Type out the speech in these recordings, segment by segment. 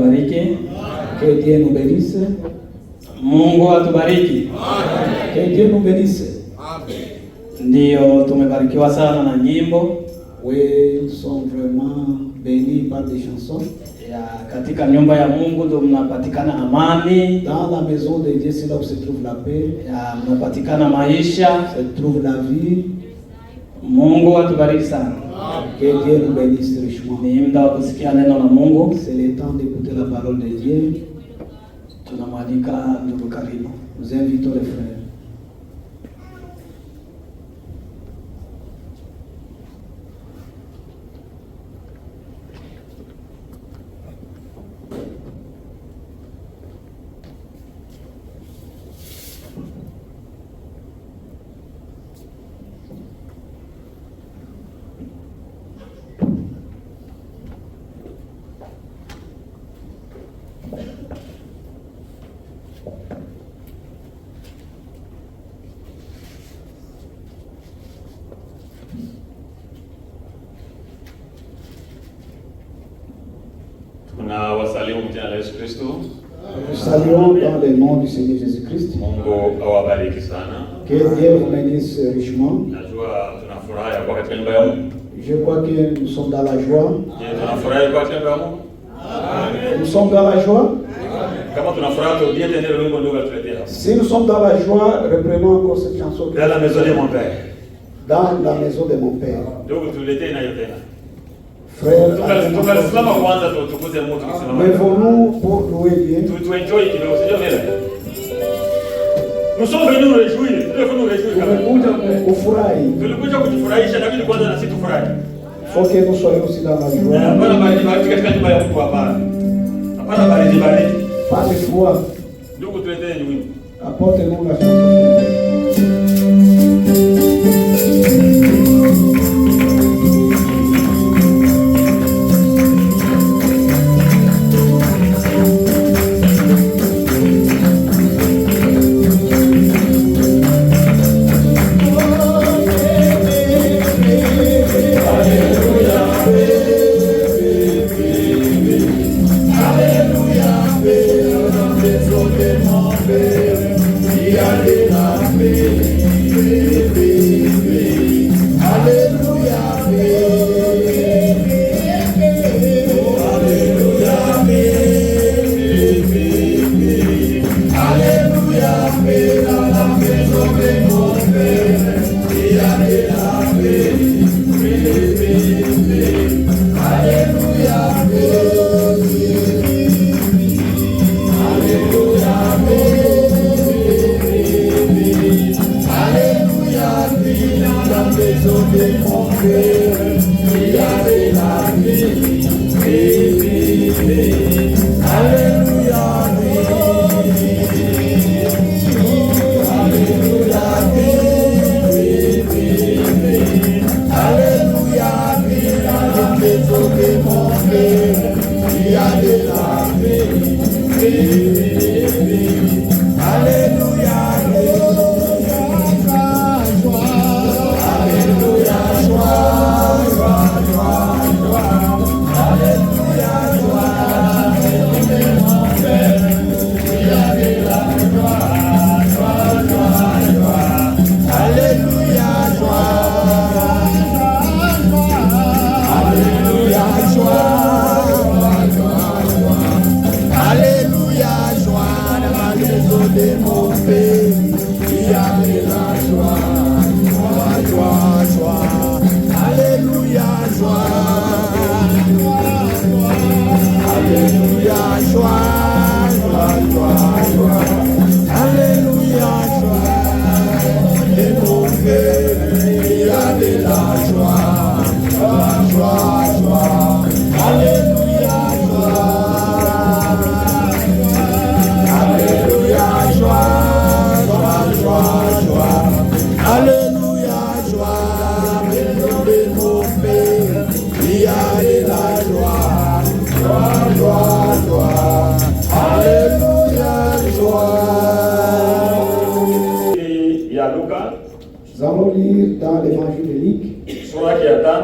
atubariki. Que Dieu nous bénisse. Mungu atubariki. Que Dieu nous bénisse. Ndio tumebarikiwa sana na nyimbo. Oui, nous sommes vraiment bénis par des chansons. Ya katika nyumba ya Mungu ndio mnapatikana amani. Dans la maison de Dieu, c'est là où se trouve la paix. Ya mnapatikana maisha. Se trouve la vie. Mungu atubariki sana. Que Dieu nous bénisse richement. Ni muda wa kusikia neno la Mungu. C'est le temps d'écouter la parole de Dieu. Tunamwalika ndugu karibu. Nous invitons les frères. Tunawasalimu jina la Yesu Kristo. Nous saluons dans le nom du Seigneur Jésus-Christ. Mungu awabariki sana. Que Dieu vous bénisse richement. Najua tunafurahi kwa katika nyumba ya Mungu. Je crois que nous sommes dans la joie. Je, tunafurahi kwa katika nyumba ya Mungu. Nous sommes dans la joie. Kama tunafurahi tu diete ndio wimbo ndio tuletea. Si nous sommes dans la joie, reprenons encore cette chanson. Dans la maison de mon père. Dans la maison de mon père. Ndio tuletee nayo tena. Frère, Tukasimama kwanza tutukuze Mungu tukisimama. lèvons-nous pour louer Dieu. Tu enjoy kidogo, sio vile? Nous sommes venus nous réjouir. Nous devons nous réjouir quand même. Tumekuja kufurahi. Tulikuja kujifurahisha na kile kwanza na sisi tufurahi. Faut que nous soyons aussi dans la joie. Hapana bali katika nyumba ya Mungu hapana. Hapana bali. Pas de foi. Ndugu tuletee ni wimbo. Apportez-nous la chanson. Nous allons lire dans l'évangile de Luc, Sura ya 5,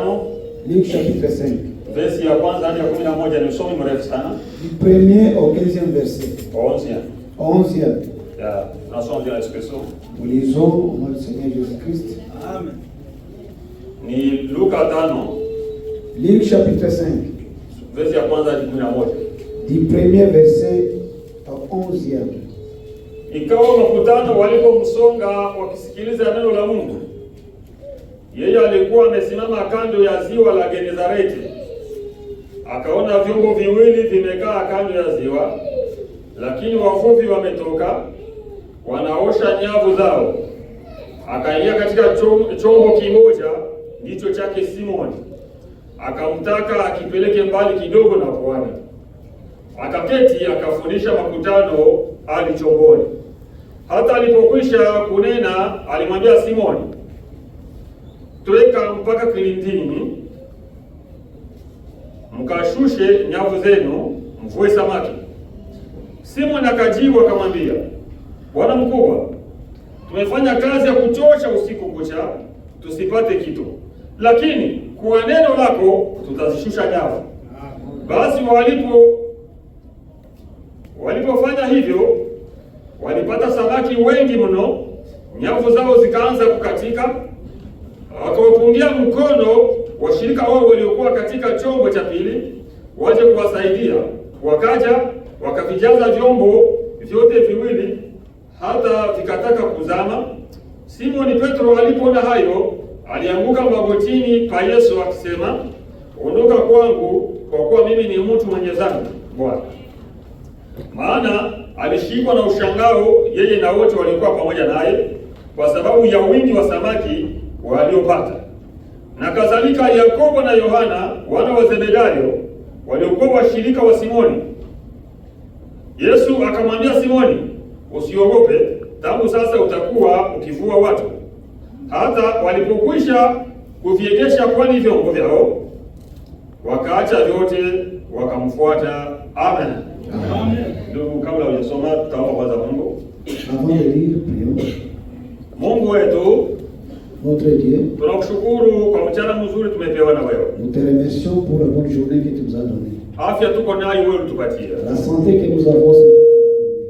Luc chapitre 5, Versi ya kwanza hadi ya 11 ni usomi mrefu sana. Du 1er au 15e verset. 11. 11e. Ya, tunasoma bila expression. Nous lisons au nom du Seigneur Jésus-Christ. Amen. Ni Luka 5, Luc chapitre 5. versi ya kwanza hadi 11. Du 1er verset au 11e. Ikawa makutano walipomsonga wakisikiliza neno la Mungu, yeye alikuwa amesimama kando ya ziwa la Genezareti. Akaona vyombo viwili vimekaa kando ya ziwa, lakini wavuvi wametoka wanaosha nyavu zao. Akaingia katika chombo kimoja, ndicho chake Simoni, akamtaka akipeleke mbali kidogo na pwani. Akaketi akafundisha makutano hadi chomboni. Hata alipokwisha kunena, alimwambia Simoni, tweka mpaka kilindini, mkashushe nyavu zenu, mvue samaki. Simoni akajibu akamwambia, Bwana mkubwa, tumefanya kazi ya kuchosha usiku kucha, tusipate kitu, lakini kwa neno lako tutazishusha nyavu. Basi walipofanya hivyo, walipata samaki wengi mno, nyavu zao zikaanza kukatika. Wakawapungia mkono washirika wao waliokuwa katika chombo cha pili waje kuwasaidia. Wakaja wakavijaza vyombo vyote viwili hata vikataka kuzama. Simoni Petro alipoona hayo, alianguka magotini pa Yesu akisema, ondoka kwangu, kwa kuwa mimi ni mtu mwenye dhambi, Bwana. Maana alishikwa na ushangao, yeye na wote waliokuwa pamoja naye, kwa sababu ya wingi wa samaki waliopata. Na kadhalika Yakobo na Yohana wana wa Zebedayo, waliokuwa washirika wa Simoni. Yesu akamwambia Simoni, usiogope, tangu sasa utakuwa ukivua watu. Hata walipokwisha kuviegesha pwani vyombo vyao, wakaacha vyote wakamfuata. Amen. Amen. Ndugu, kabla hujasoma tutaomba kwanza Mungu. Avant de lire, prions. Mungu wetu, Notre Dieu, tunakushukuru kwa mchana mzuri tumepewa na wewe. nous te remercions pour la bonne journée que tu nous as donnée. Afya tuko nayo wewe utupatia. La santé que nous avons, c'est toi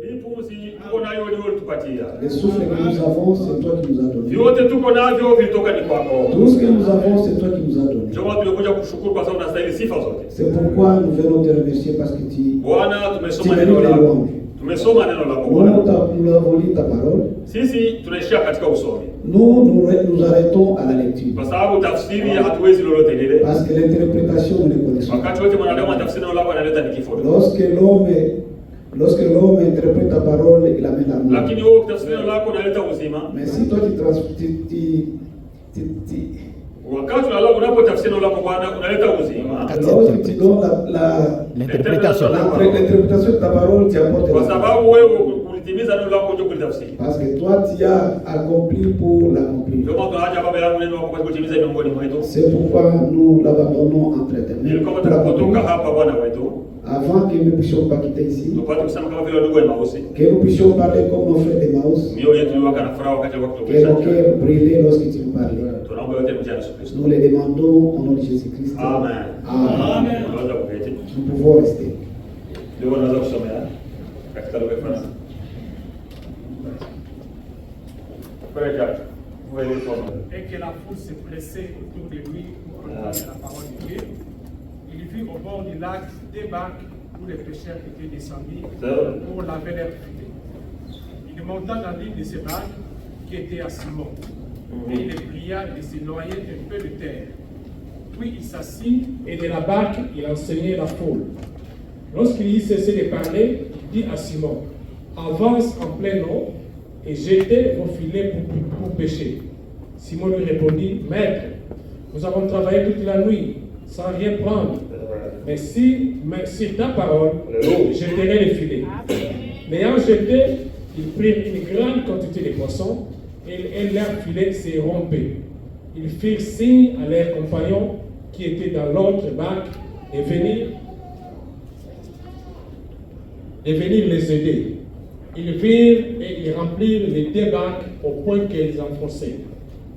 qui Hii pumzi tuko nayo wewe utupatia. nous as donnée. Le souffle que nous avons, c'est toi qui nous as donné. Vyote tuko navyo vilitoka ni kwako. Tout ce que nous avons, c'est toi qui nous as donné. Ndio maana tumekuja kushukuru kwa sababu unastahili sifa zote. C'est pourquoi nous venons te remercier parce que Bwana, tu tumesoma mérites neno les lako. louanges. Tumesoma neno lako Nous, Bwana. nous avons lu ta parole. Sisi tunaishia katika usomi. Nous arrêtons à la lecture. Kwa sababu tafsiri hatuwezi lolote lile. Parce que l'interprétation, nous ne connaissons pas. Wakati wote mwanadamu atafsiri neno lako analeta ni kifo. Lorsque l'homme interprète ta parole, il amène la mort. Lakini wewe ukitafsiri neno lako unaleta uzima. Mais si toi Wakati unapotafsiri neno lako Bwana unaleta uzima. lorsque tu donnes L'interprétation. l'interprétation de ta parole, tu apportes Kwa la vie. sababu wewe ulitimiza neno lako ndio kulitafsiri. Parce que toi, tu as accompli pour l'accomplir. Ndio maana tunaja baba yangu neno lako kwa kutimiza miongoni mwetu. C'est pourquoi nous l'abandonnons entre tes mains. Ili kama Pour tutakapotoka l'accomplir. hapa Bwana wetu, Avant que nous ne puissions pas quitter ici, tupate kusema kama vile ndugu Emausi. que nous puissions parler comme nos frères d'Emmaüs, Mioyo yetu iwaka na furaha wakati wa que kutokesha. nos cœurs brillaient lorsque tu nous parlais. Tunaomba yote mjana Yesu Kristo. Nous les demandons au nom de Jésus-Christ. Amen. Amen. Tunaweza kuketi. Nous pouvons rester. Ndio tunaweza kusomea katika lugha ya Kifaransa. Frère Jacques, vous voyez le format. Et que la foule se pressait autour de lui pour entendre la parole de Dieu, il vit au bord du lac des barques où les pêcheurs étaient descendus pour laver leurs filets. Il monta dans l'une de ces barques qui était à Simon, et il pria de se noyer un peu de terre. Puis il s'assit et de la barque il enseignait la foule. Lorsqu'il y cessait de parler, il dit à Simon, avance en plein eau et jetez vos filets pour pêcher. Simon lui répondit, Maître, nous avons travaillé toute la nuit sans rien prendre. Mais sur ta parole, je jeterai les filets. L'ayant jeté, ils prirent une grande quantité de poissons et leurs filets se rompaient. Ils firent signe à leurs compagnons qui étaient dans l'autre barque de venir les aider. Ils virent et ils remplirent les deux barques au point qu'elles enfonçaient.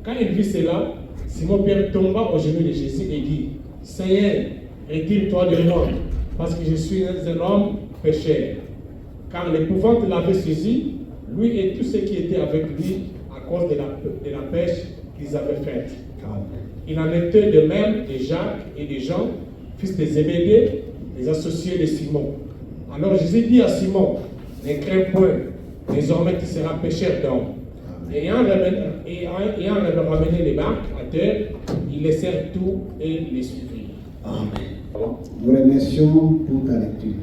Quand il vit cela, Simon-Pierre tomba aux genoux de Jésus et dit, Seigneur, retire-toi de moi, parce que je suis un homme pécheur. Car l'épouvante l'avait saisi, lui et tous ceux qui étaient avec lui, à cause de la pêche qu'ils avaient faite. Il en était de même de Jacques et de Jean, fils de Zébédée, les associés de Simon. Alors Jésus dit à Simon, ne crains point, désormais tu seras pêcheur d'hommes. Ayant ramené les barques à terre, ils laissèrent tout et les suivirent. Amen. Nous remercions pour ta lecture.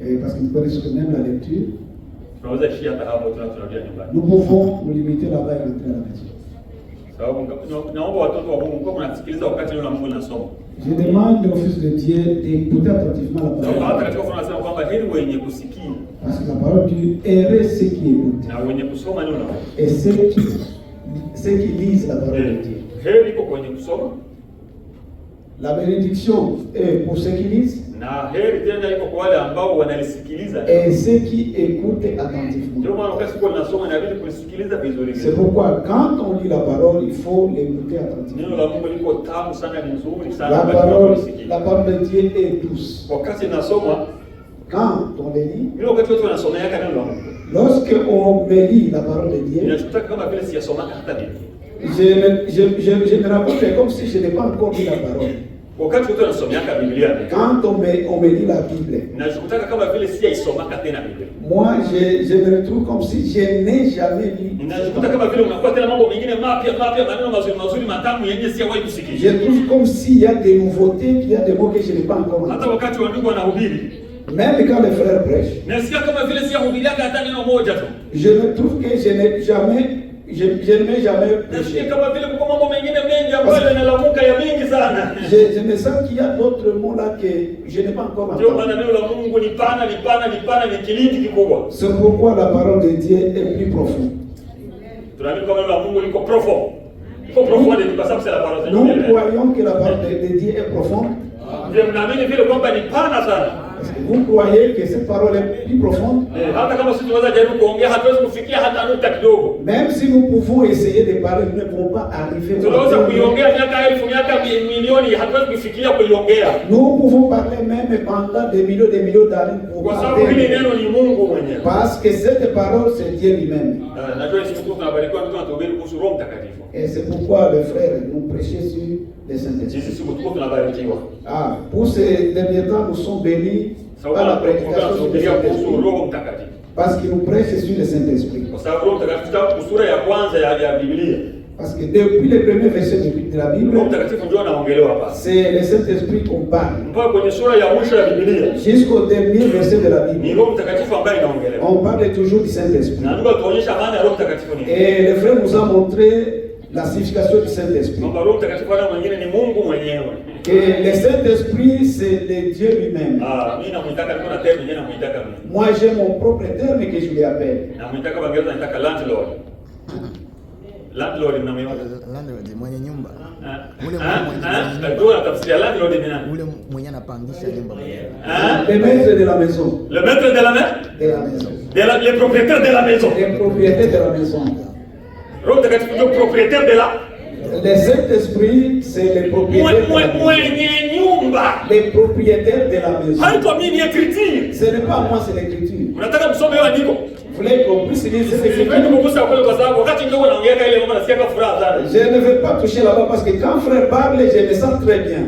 Et parce que nous connaissons même la lecture, nous pouvons nous limiter là-bas et rentrer à la maison. Je demande au Fils de Dieu d'écouter attentivement la parole. Parce que la parole dit heureux ceux qui écoutent et ceux qui lisent la parole de Dieu. La bénédiction est pour ceux qui lisent et ceux qui écoutent attentivement. C'est pourquoi quand on lit la parole, il faut l'écouter attentivement. La parole de Dieu est douce. Quand on les lit, lorsque on me lit la parole de Dieu, je me rappelle comme si je n'ai pas encore lu la parole. Quand on me lit la Bible, moi je me retrouve comme si je n'ai jamais lu. Je trouve comme s'il y a des nouveautés, qu'il y a des mots que je n'ai pas encore entendus. Même quand les frères prêchent, je me trouve que je n'ai jamais prêché. Je me sens qu'il y a d'autres mots là que je n'ai pas encore entendus. C'est pourquoi la parole de Dieu est plus profonde. Nous croyons que la parole de Dieu est profonde. Parce que vous croyez que cette parole est plus profonde. Même si nous pouvons essayer de parler, nous ne pouvons pas arriver. Nous pouvons parler même pendant des millions d'années. Parce que cette parole, c'est Dieu lui-même. Et c'est pourquoi les frères nous prêchons sur le Saint-Esprit. Pour ces derniers temps, nous sommes bénis par la prédication du Saint-Esprit. Parce qu'il nous prêche sur le Saint-Esprit. Parce que depuis les premiers versets de la Bible, c'est le Saint-Esprit qu'on parle. Jusqu'au dernier verset de la Bible, on parle toujours du Saint-Esprit. Et le frère nous a montré la signification du Saint-Esprit. Que le Saint-Esprit, c'est le Dieu lui-même. Moi, j'ai mon propre terme que je lui appelle. Landlord mwenye nyumba. Ule mwenye anapangisha nyumba mwenyewe. Le maître de la maison. Le maître de la maison. De la maison. Les propriétaires de la maison. Les propriétaires de la maison. Le propriétaire de la. Le Saint-Esprit, c'est les propriétaires de la maison. Les propriétaires de la maison. Ce n'est pas moi, c'est l'écriture. Vous l'avez compris, c'est l'écriture. Je ne veux pas toucher là-bas parce que quand frère parle, je me sens très bien.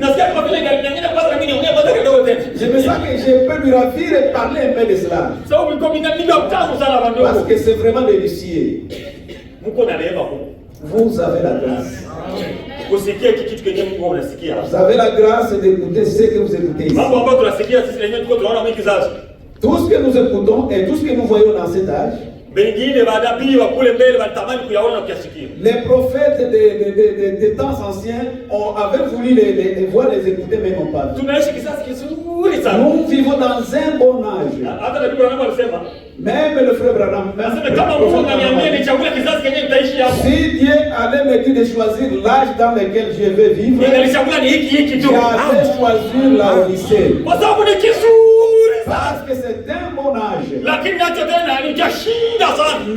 Je me sens que je peux lui ravir et parler un peu de cela. Parce que c'est vraiment délicieux. Vous avez la grâce. Vous avez la grâce d'écouter ce que vous écoutez ici. Tout ce que nous écoutons et tout ce que nous voyons dans cet âge, les prophètes des temps anciens avaient voulu les voir, les écouter, mais n'ont pas. Nous vivons dans un bon âge. Même le frère Branham, si Dieu allait me dire de choisir l'âge dans lequel je vais vivre, j'allais choisir la Odyssée. Parce que c'est un bon âge.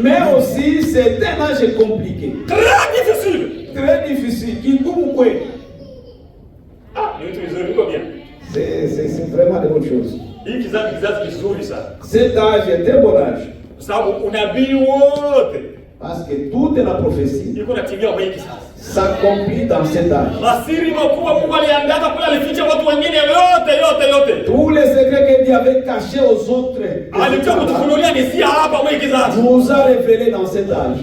Mais aussi c'est un âge compliqué. Très difficile. vraiment de bonnes choses. Hii kizazi kizuri sana. Cet âge est un bon âge. Sababu unabii wote parce que toute la prophétie iko natimia kwa hii kizazi. S'accomplit dans cet âge. Masiri makubwa Mungu aliandaa kula alificha watu wengine yote. Tous les secrets que Dieu avait cachés aux autres. Alitoa kutufunulia ni si hapa kwa hii kizazi. Nous a révélé dans cet âge.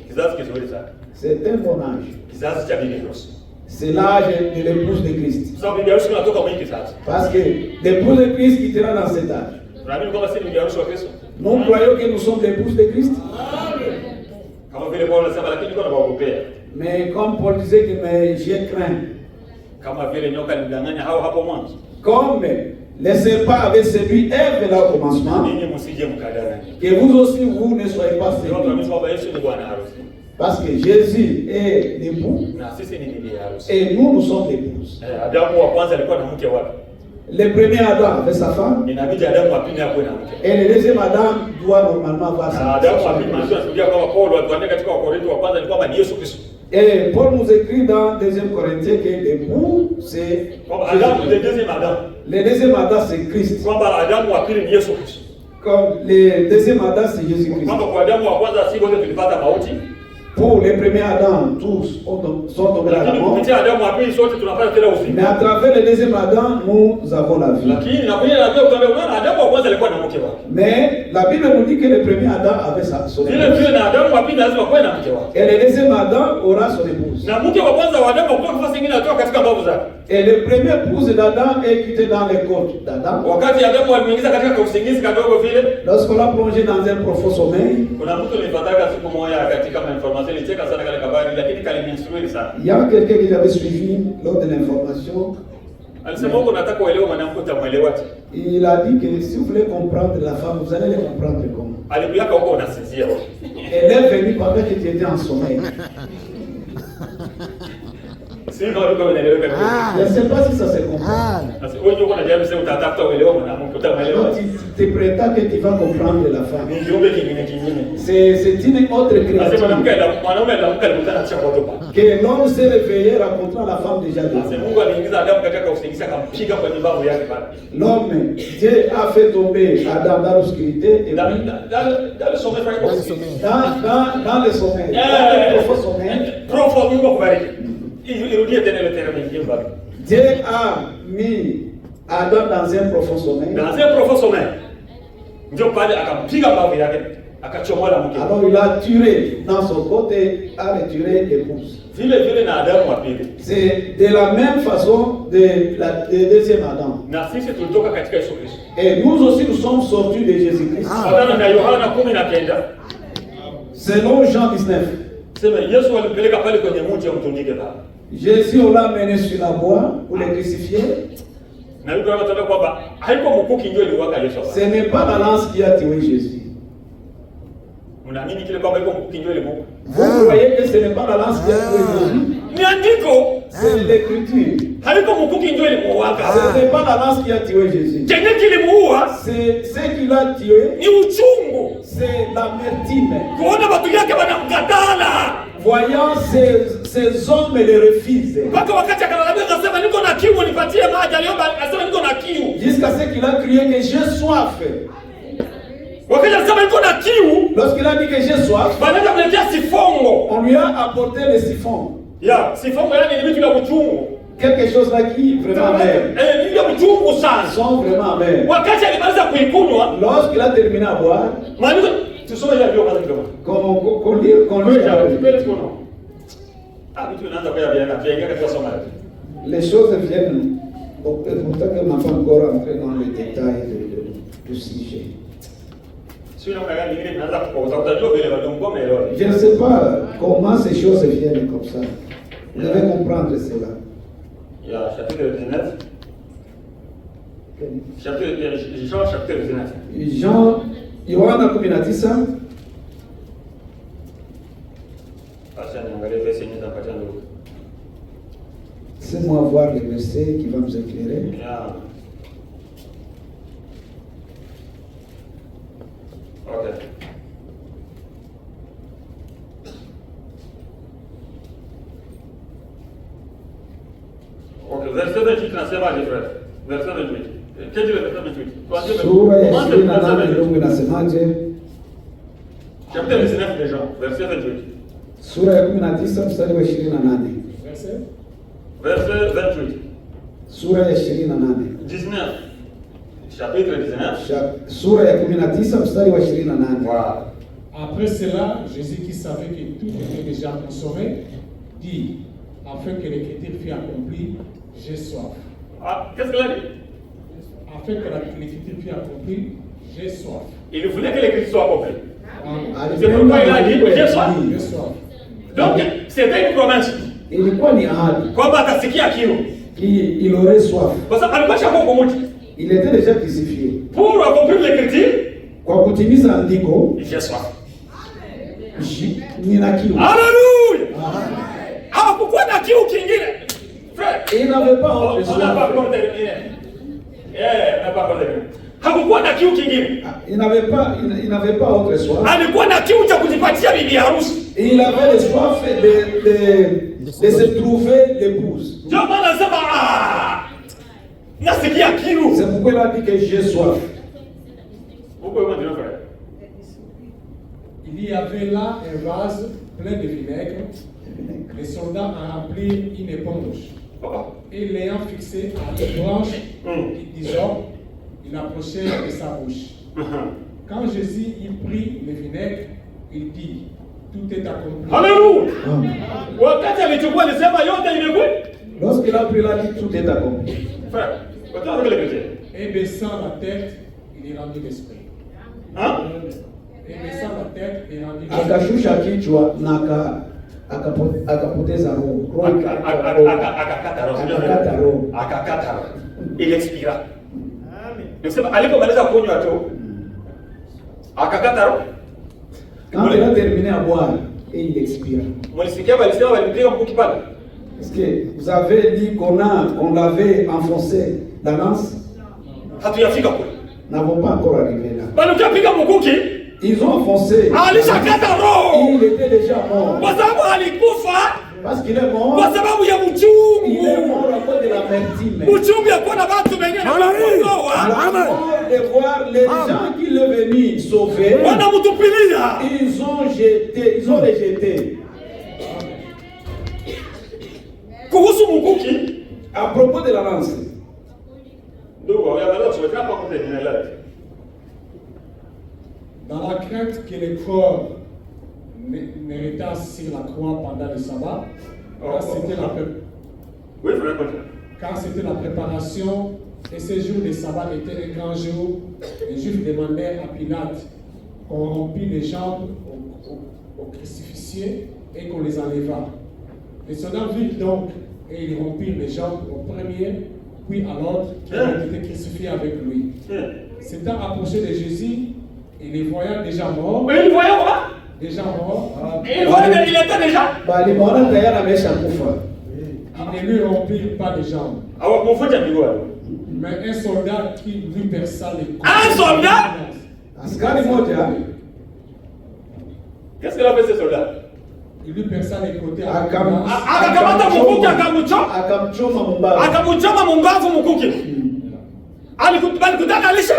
Kizazi kizuri sana. C'est un bon âge. Kizazi cha bibi harusi. C'est l'âge de l'épouse de Christ. Sababu bibi harusi anatoka kwa hii kizazi. Parce que l'épouse de Christ quittera dans cet âge. Tunaamini kwamba sisi ni bibi harusi wa Kristo. Nous croyons que nous sommes l'épouse de Christ. Kama vile Paulo anasema lakini niko nawaogopea. Mais comme Paul disait que j'ai craint. Kama vile nyoka alimdanganya hao hapo mwanzo. Comme les serpents avaient séduit Ève là au commencement. Ninyi msije mkadanganya. Que vous aussi vous ne soyez pas séduits. Tunaamini kwamba Yesu ni bwana harusi. Parce que Jésus est l'époux. Na sisi ni bibi harusi. Et nous sommes l'épouse. Adamu wa kwanza alikuwa na mke wake. Le premier Adam avait sa femme. Inabidi Adamu wa pili akuwe na mke. Et le deuxième Adam doit normalement avoir sa femme. Adamu wa pili anashuhudia kwamba Paulo atuandika katika Wakorintho wa kwanza ni kwamba ni Yesu Kristo. Et Paul nous écrit dans 2 Corinthiens que l'époux c'est Adam, le deuxième Adam. Le deuxième Adam c'est Christ. Kwamba Adamu wa pili ni Yesu Kristo. Comme le deuxième Adam c'est Jésus-Christ. Kwamba kwa Adamu wa kwanza si wote tulipata mauti. Pour les premiers Adam, tous sont tombés dans la mort. Mais à travers le deuxième Adam, nous avons la vie. Mais la Bible nous dit que le premier Adam avait son épouse. Et le deuxième Adam aura son épouse. Et le premier épouse d'Adam est quitté dans les côtes d'Adam. Lorsqu'on l'a plongé dans un profond sommeil, il y a quelqu'un qui avait suivi lors de l'information. Il a dit que si vous voulez comprendre la femme, vous allez les comprendre comment. Elle est venue pendant que tu étais en sommeil. Je ne sais pas si ça se comprend. Tu te prétends que tu vas comprendre la femme. C'est une autre créature. Que l'homme s'est réveillé rencontrant la femme déjà. L'homme, Dieu a fait tomber Adam dans l'obscurité et dans le sommeil. Dans le sommeil. Dans le profond sommeil. Dieu a mis Adam dans un profond sommeil. Alors il a tué dans son côté, a retiré l'épouse. C'est de la même façon de la deuxième Adam. Et nous aussi nous sommes sortis de Jésus-Christ. Selon Jean 19. Jésus on l'a mené sur la voie pour le crucifier. Ce n'est pas la lance qui a tué Jésus. Vous croyez que ce n'est pas la lance qui a tué Jésus? C'est l'écriture. Ce n'est pas la lance qui a tué Jésus. C'est ce qui l'a tué. C'est l'amertume. Voyant ces hommes les refusent. Jusqu'à ce qu'il a crié que j'ai soif. Lorsqu'il a dit que j'ai soif, on lui a apporté le siphon. Quelque chose là qui vraiment amer. Sont vraiment amer. Lorsqu'il a terminé à boire, qu'on lit. Les choses viennent. Pourtant que m'a pas encore entré dans les détails du sujet. Je ne sais pas comment ces choses viennent comme ça. Vous devez comprendre cela. Il y a chapitre 19. Jean chapitre 19. Jean, Yohana 19. C'est-moi voir le verset qui va nous éclairer. Yeah. Okay. Okay, verset 28 nasemaje frère? Verset 28. Qu'est-ce que le verset 28? Sura ya 28 ndio inasemaje? Chapitre 19 déjà, verset 28. Sura ya 19 mstari wa 28. Verset 28. Sura ya 28. 19. Chapitre 19. Sura ya 19 mstari wa 28. Voilà. Après cela, Jésus qui savait que tout était déjà consommé, dit, afin que l'écriture fût accomplie, j'ai soif. Ah, qu'est-ce qu'il a dit? Afin que l'écriture fût accomplie, j'ai soif. Il voulait que l'écriture soit accomplie. C'est pourquoi il a dit j'ai soif. J'ai soif. Donc, c'était une promesse. Ilikuwa ni ahadi. Kwamba atasikia kiu. Il aurait soif. Kwa sababu alikuwa shako kwa mtu. Il était déjà crucifié. Pour accomplir l'écriture, kwa kutimiza andiko, j'ai soif. Nina kiu. Hallelujah. Hakukuwa na kiu kingine. Frère, il n'avait pas autre soif. On n'a pas encore terminé. On n'a pas encore terminé. Hakukuwa na kiu kingine. Il n'avait pas autre soif. Alikuwa na kiu cha kujipatia bibi harusi. Il avait le soif de se trouver l'épouse. Ndio maana anasema nasikia kiu. C'est pourquoi il a dit que j'ai soif. Pourquoi on dit frère? Il y avait là un vase plein de vinaigre. Les soldats en remplirent une éponge. Et l'ayant fixé à une branche d'hysope, il approchait de sa bouche. Quand Jésus y prit le vinaigre, il dit, tout est accompli. Alléluia. Wakati alichukua alisema yote imekwisha. Lorsqu'il a pris la dit tout est accompli. Frère, attends avec le chrétien. Et baissant la tête, il y rendit l'esprit. Hein? Et baissant la tête, il rendit l'esprit. Akashusha kichwa na akapoteza roho. Akakata roho. Il expira. Nisema alipomaliza kunywa tu akakata roho. Quand il a terminé à boire, et il expira. Mulisikia walisema walimpiga mkuki pale. Est-ce que vous avez dit qu'on l'avait enfoncé la lance? Hatuyafika kule. N'avons pas encore arrivé là. Bali ukipiga mkuki, ils ont enfoncé. Alishakata roho. Il était déjà mort. Kwa sababu alikufa. Parce qu'il est mort. Kwa sababu ya uchungu. Il est mort à cause de l'amertume. Uchungu ya kuona watu wengine wanakuoa. Amen. De voir les gens qui le venaient sauver. Wanamtupilia. Ils ont rejeté. Kuhusu mkuki, à propos de la lance. Dans la crainte que le corps ne retasse sur la croix pendant le sabbat, car c'était la préparation et ce jour de sabbat était un grand jour, les Juifs demandaient à Pilate qu'on remplisse les jambes aux crucifixiés et qu'on les enlevât. Les soldats virent donc et ils rompirent les jambes au premier, puis à l'autre qui avait été crucifié avec lui. S'étant approché de Jésus, il les voyait déjà morts. Mais il voyait quoi? Déjà mort. Il voyait qu'il était déjà. Il ne lui rompirent pas les jambes. Mais un soldat qui lui perça les côtés. Un soldat? Qu'est-ce qu'il a fait ce soldat? Il lui perça les côtés. Akakamata mkuki akamuchoma mumbavu mkuki. Alikutana alisha.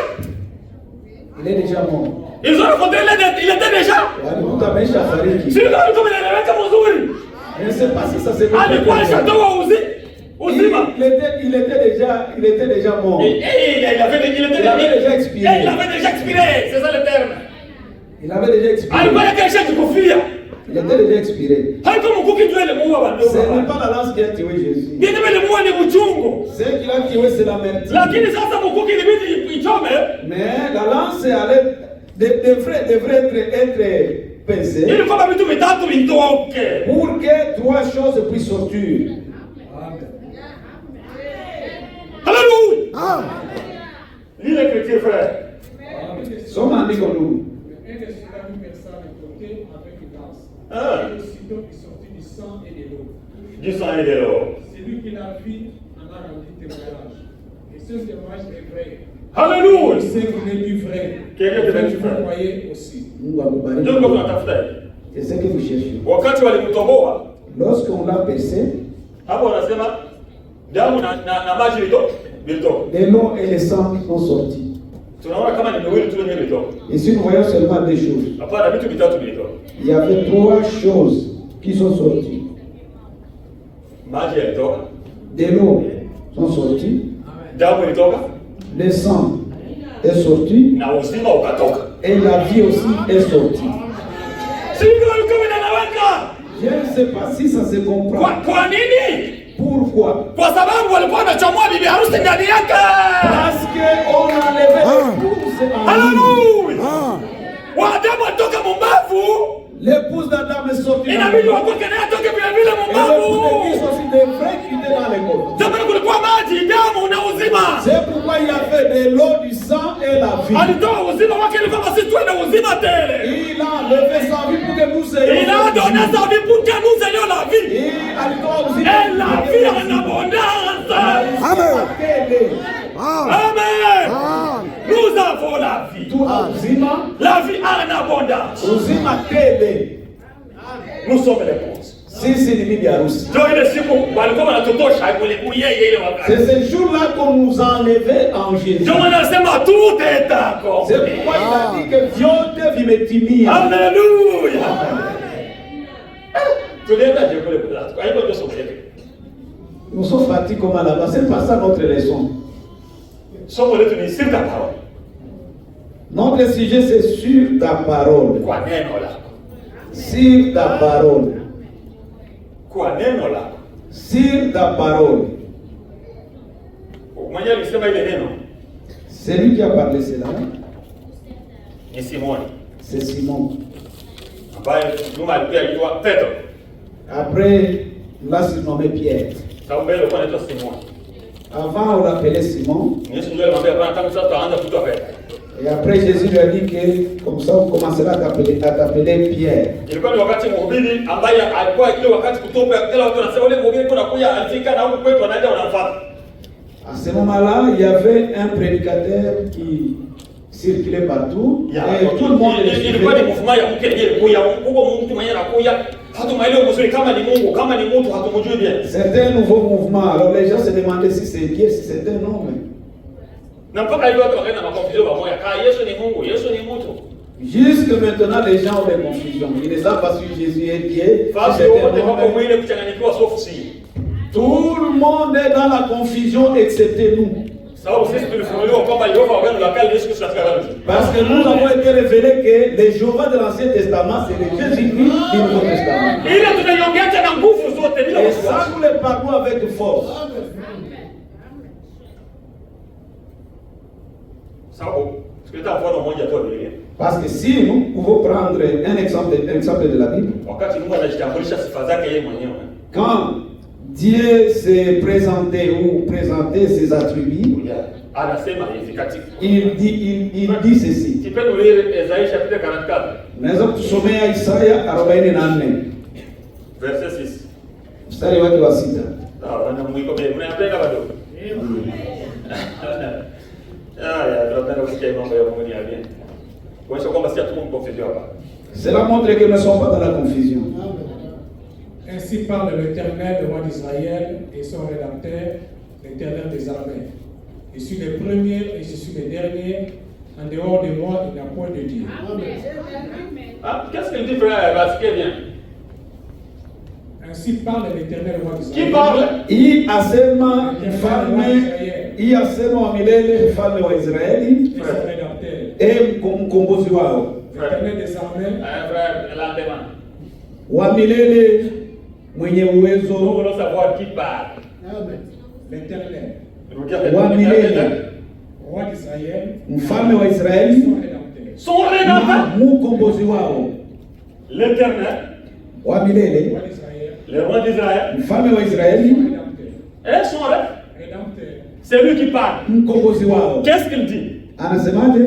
Il est déjà mort. Ils ont rencontré, il était déjà. Si le gars comme il avait mzuri. Je ne sais pas si ça s'est fait. Alikuwa alishatoa uzima. Il était déjà mort. Il avait déjà expiré. Il avait déjà expiré, c'est ça le terme. Il avait déjà expiré. Alikuwa kesha kufia. Il était déjà expiré. Ce n'est pas la lance qui a tué Jésus. Ce qui l'a tué, c'est l'amertume. Mais la lance devrait être pesée pour que trois choses puissent sortir. Alléluia. Lis l'écriture, frère. Somme en dit comme nous. Et aussitôt il sortit du sang et de l'eau. Du sang et de l'eau. Celui qui l'a vu en a rendu témoignage. Et ce témoignage est vrai. Alléluia. C'est qu'il est du vrai. Quelqu'un te dit vous croyez aussi. C'est ce que vous cherchez. Wakati walimtoboa, lorsqu'on l'a percé, hapo wanasema damu na maji ilitoka. Les noms et les sangs sont sortis. Et si nous voyons seulement des choses, il y avait 3 choses qui sont sorties. Des noms sont sortis. Le sang est sorti. Et la vie aussi est sortie. Je ne sais pas si ça se comprend. Pourquoi? Parce qu'on enlevait l'épouse l'épouse d'Adam est sortie. Et l'épouse aussi devrait quitter dans l'école. C'est pourquoi il a fait de l'eau, du sang et la vie. Il a levé sa vie pour que nous ayons. Il a donné sa vie pour que nous ayons la vie. Et la vie en abondance. Amen. Amen. Nous avons la vie. La vie en abondance. Nous sommes les causes. C'est ce jour-là qu'on nous a enlevés en Jésus. Tout est d'accord. C'est pourquoi il a dit que viote vimetimia. Alléluia. Nous sommes fatigués comme là-bas. C'est pas ça notre leçon. Notre sujet c'est sur ta parole. Sur ta parole. Sur ta parole. C'est lui qui a parlé cela. C'est Simon. Après, on l'a surnommé Pierre. Avant, on l'appelait Simon. Et après, Jésus lui a dit que comme ça, on commencera à t'appeler Pierre. À ce moment-là, il y avait un prédicateur qui circulait partout. Et tout le monde le suivait. C'était un nouveau mouvement. Alors les gens se demandaient si c'est Dieu, si c'était un homme. Jusque maintenant, les gens ont des confusions. Ils ne savent pas si Jésus est Dieu. Tout le monde est dans la confusion excepté nous. Parce que nous avons été révélés que les Jéhovah de l'Ancien Testament, c'est les Jésus-Christ du Nouveau Testament. Et ça, nous les parlons avec force. Parce que si nous pouvons prendre un exemple de la Bible, quand Dieu s'est présenté ou présenté ses attributs, il dit ceci. Tu peux nous lire Ésaïe chapitre 44. Verset 6. Cela montre que nous ne sommes pas dans la confusion. Ainsi parle l'Éternel, le roi d'Israël, et son rédacteur, l'Éternel des armées. Je suis le premier et je suis le dernier. En dehors de moi, il n'y a point de Dieu. Qu'est-ce qu'il dit, frère? Parce qu'il vient. Ainsi parle l'Éternel, le roi d'Israël. Qui parle? Il a seulement milele mfalme wa Israeli mkombozi wao. L'Éternel des armées. Wa milele mwenye uwezo. L'Éternel. Wa milele. Roi d'Israël. Mfalme wa Israeli. Son rédempteur. Mkombozi wao. L'Éternel. Wa milele. Le roi d'Israël. Mfalme wa Israeli. Et son rédempteur. C'est lui qui parle. Mkombozi wao. Qu'est-ce qu'il dit? Anasemaje?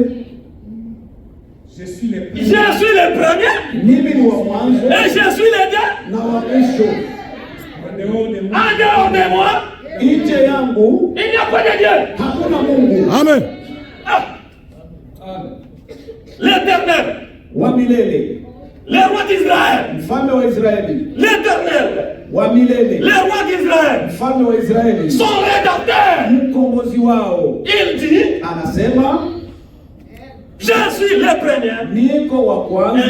Je suis le premier. Je suis le premier. Mimi ni wa mwanzo. Et je suis le dernier. Na wa mwisho. En dehors de moi. En dehors de moi. Nje yangu. Il n'y a pas de Dieu. Hakuna Mungu. Amen. L'Éternel. Wa milele. Le roi d'Israël. Mfalme wa Israeli. L'Éternel. wa milele, le roi d'Israël, mfalme wa Israeli, son rédacteur, mkombozi wao. il dit, Anasema je suis le premier, niko wa kwanza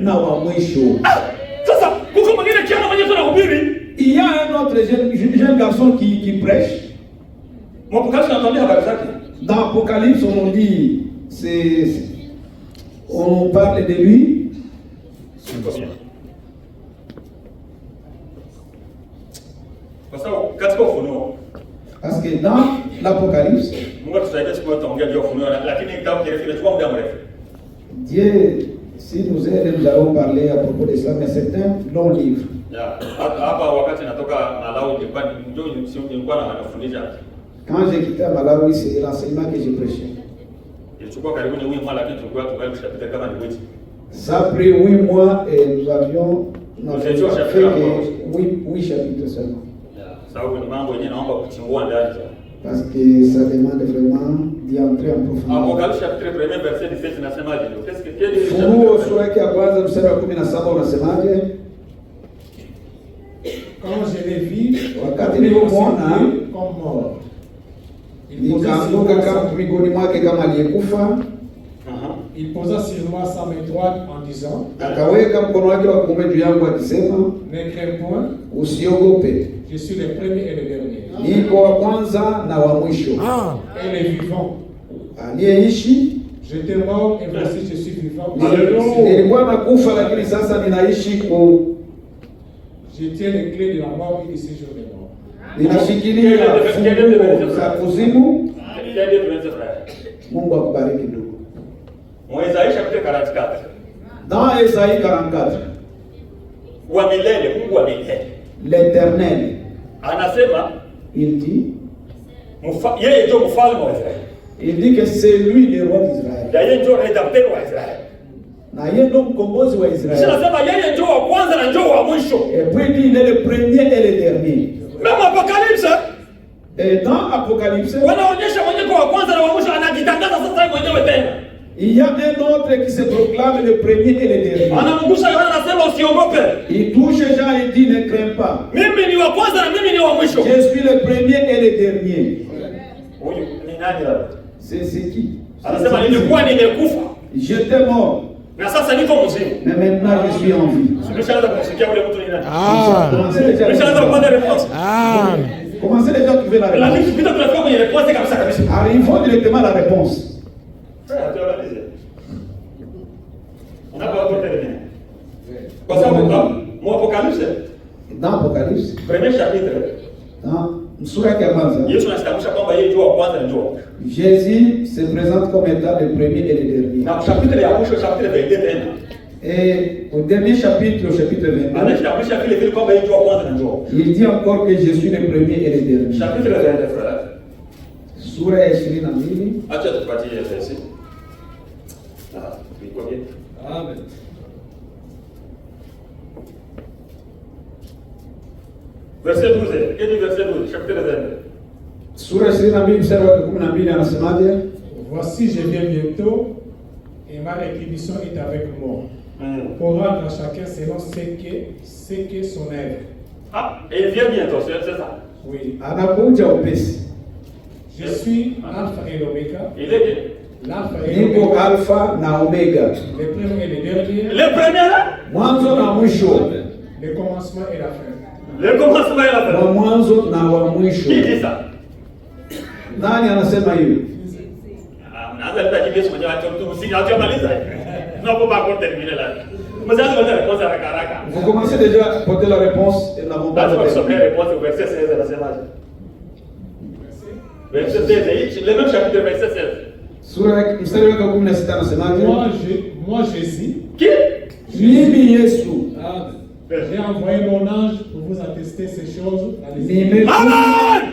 na wa mwisho. Sasa kuko mwingine kiana mwenye tunahubiri. Il y a un autre jeune garçon qui prêche. Dans Apocalypse, on dit, on parle de lui. Parce que dans l'Apocalypse, Dieu, si nous aide, nous allons parler à propos de cela, mais c'est un long livre. Quand j'ai quitté Malawi, c'est l'enseignement que j'ai prêché. Ça a pris 8 mois et nous avions fait que 8 chapitres seulement. Parce que ça demande vraiment d'y entrer en profondeur. Funuo sura ya kwanza mstari wa 17 unasemaje? Quand je l'ai vu, wakati nilipomwona comme mort, nikaanguka kama miguuni mwake kama aliyekufa. Il posa sur moi sa main droite en disant, akaweka mkono wake wa kuume juu yangu akisema, ne crains point, usiogope, je suis le premier et le dernier. Niko wa kwanza na wa mwisho. Et le vivant. Aliyeishi, j'étais mort et voici je suis vivant. Nilikuwa nakufa lakini sasa ninaishi kwa. Je tiens les clés de la mort et du séjour des morts. Ninashikilia funguo za kuzimu. Mungu akubariki ndugu. Mwezaisha chapitre 44. Dans Esaïe 44. Wa milele, Mungu wa milele. L'Éternel. Anasema, il dit, yeye ndio mfalme wa Israeli. Il dit que c'est lui le roi d'Israël. Yeye ndio rédacteur wa Israeli. Na yeye ndio mkombozi wa Israeli. Anasema yeye ndio wa kwanza na ndio wa mwisho. Et puis il dit, il est le premier et le dernier. Même Apocalypse. Et dans Apocalypse, wanaonyesha mwenyewe wa kwanza na wa mwisho, anajitangaza sasa mwenyewe tena. Il y a un autre qui se proclame le premier et le dernier. Anamgusha Yohana, anasema usiogope. Il touche Jean et dit ne crains pas. Mimi ni wa kwanza na mimi ni wa mwisho. Je suis le premier et le dernier. Huyu ni nani hapo? C'est qui? Anasema nilikuwa nimekufa. J'étais mort. Na sasa niko mzima. Mais maintenant je suis en vie. Tumeshaanza kumsikia ule mtu ni nani? Tumeshaanza kupata réponse. Commencez déjà à trouver la réponse. Lakini tupita tunafika kwenye réponse kabisa kabisa. Arrivons directement à la réponse. On a pas terminé. Kwa sababu mu Apocalypse, dans Apocalypse, premier chapitre, dans sura ya kwanza, Yesu anasema kwamba yeye ndio wa kwanza ndio. Jésus se présente comme étant le premier et le dernier. Na chapitre ya mwisho, chapitre 22 tena. Et au dernier chapitre, au chapitre 22, anasema vile vile kwamba yeye ndio wa kwanza ndio. Il dit encore que je suis le premier et le dernier. Chapitre 22 frère. Sura ya 22. Acha tupatie verse. Tuko bien. Amen. Verset 12. Quel est verset 12? Chapitre 22. Sura ya 22 mstari wa 12 anasemaje? Voici je viens bientôt et ma rétribution est avec moi. Pour rendre à chacun selon ce que son œuvre. Ah, et il vient bientôt, c'est ça? Oui. Anakuja upesi. Je suis Alpha et l'Oméga. Il est bien. L'Alpha et Niko Alpha na Omega. Le premier et le dernier. Le premier là? Mwanzo na mwisho. Le commencement et la fin. Le commencement et la fin. Wa mwanzo na wa mwisho. Qui dit ça? Nani anasema hiyo? Naanza nitaji Yesu mwenyewe atamaliza. Tunapo pas terminer là. Mzazi wote réponse haraka haraka. Vous commencez déjà à porter la réponse et n'avons pas de réponse au verset 16 anasema. Verset 16, le même chapitre verset 16. Sura mstari wa 16 anasemaje? Moi Jésus. Qui? Mimi Yesu. J'ai envoyé mon ange pour vous attester ces choses.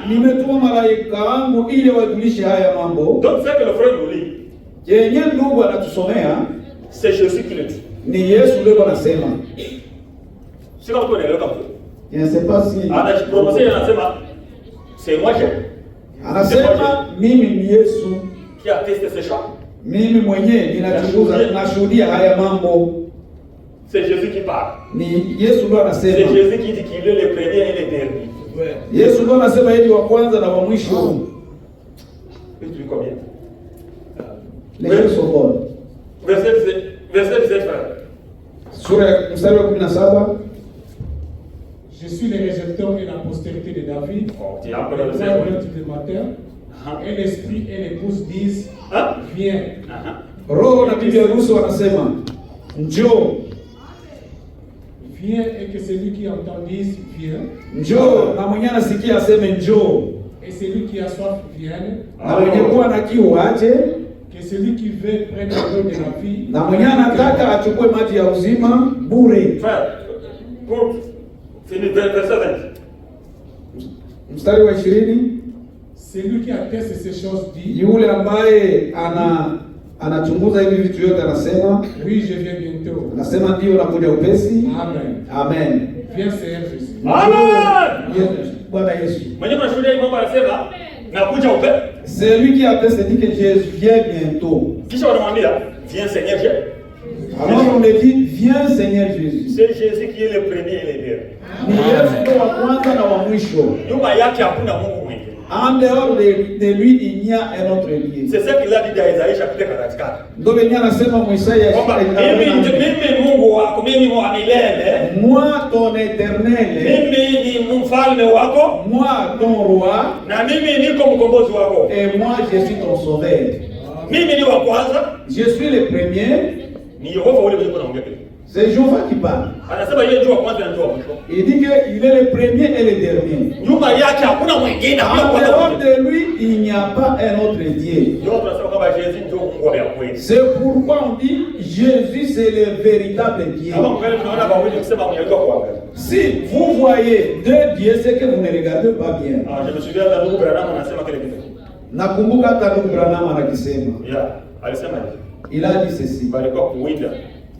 Nimetuma malaika wangu ili wajulishe haya mambo. Donc c'est que le frère nous lit. Yenye ndugu anatusomea, c'est Jésus qui le dit. Ni Yesu ndio anasema. Si kama tunaelewa kama. Je ne sais pas si anajiprononcer anasema c'est moi je. Anasema mimi ni Yesu qui atteste ces choses. Mimi mwenyewe ninachunguza nashuhudia haya mambo. C'est Jésus qui parle. Ni Yesu ndo anasema. C'est Jésus qui dit qu'il est le premier et le dernier. Yesu ndo anasema yeye wa kwanza na wa mwisho. Tu dis combien? Les deux sont bonnes. Verset 17 frère. Sura mstari wa 17. Je suis le récepteur et la postérité de David. Oh, tu as Le encore le frère du matin. Et l'esprit et l'épouse disent, viens. Roho na bibi harusi wanasema, njoo. Viens et que celui qui entend dise, viens. Njoo na mwenye anasikia aseme njoo. Et celui qui a soif vienne. Na mwenye kuwa na kiu aje. Que celui qui veut prenne l'eau de la vie. Na mwenye anataka achukue maji ya uzima bure. Frère, pour finir verset 20. Mstari wa 20. Celui qui atteste ces choses dit, yule ambaye anachunguza hivi vitu yote anasema, oui, je viens bientôt. Anasema ndio nakuja upesi. Amen. Amen. Viens Seigneur Jésus. Amen. Bwana Yesu. Mwenye tunashuhudia hii mambo anasema nakuja upesi. C'est lui qui atteste dit que Jésus vient bientôt. Kisha wanamwambia viens Seigneur Jésus. Alors on lui dit viens Seigneur Jésus. C'est Jésus qui est le premier et le dernier. Ni Yesu ndo wa kwanza na wa mwisho. Nyuma yake hakuna Mungu mwingine. En dehors de lui il n'y a un autre Dieu. C'est ça qu'il a dit dans Isaïe chapitre 44. Ndio venye anasema Isaya. Mimi Mungu wako, mimi wa milele. Moi ton éternel. Mimi ni mfalme wako. Moi ton roi. Na mimi niko mkombozi wako. Et moi je suis ton sauveur. Mimi ni wa kwanza. Je suis le premier. Ni Yehova ule mwenye anaongea kile. C'est Jéhovah qui parle. Anasema yeye ndio wa kwanza na ndio wa mwisho. Il dit qu'il est le premier et le dernier. Nyuma yake hakuna mwingine. En dehors de lui, il n'y a pas un autre Dieu. Ndio tunasema kwamba Yesu ndio Mungu wa kweli. C'est pourquoi on dit Jésus c'est le véritable Dieu. Kama mkweli tunaona bawili kusema mwenyewe kuangalia. Si vous voyez deux dieux, c'est que vous ne regardez pas bien. Je me souviens de ndugu Branham anasema kile kitu. Nakumbuka hata ndugu Branham anakisema. Yeah, alisema hivi. Il a dit ceci. Balikuwa kuwinda.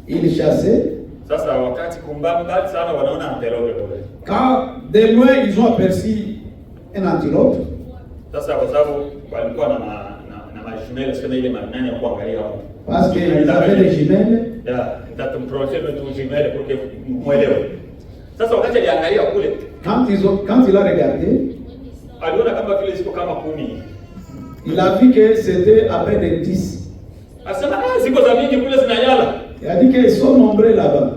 Il chassait. Sasa wakati kumbamba sana wanaona antelope kule. Quand de loin ils ont aperçu un antilope. Sasa kwa sababu walikuwa na majumelle sema ile manani ya kuangalia hapo. Parce que ils avaient des jumelles. Yeah, ndatumproche le tu jumelle pour que muelewe. Sasa wakati aliangalia kule, quand il a regardé, aliona kama vile ziko kama 10. Il a vu que c'était à peine de 10. Asema ziko za mingi kule zinayala. Il a dit qu'ils sont nombreux là-bas.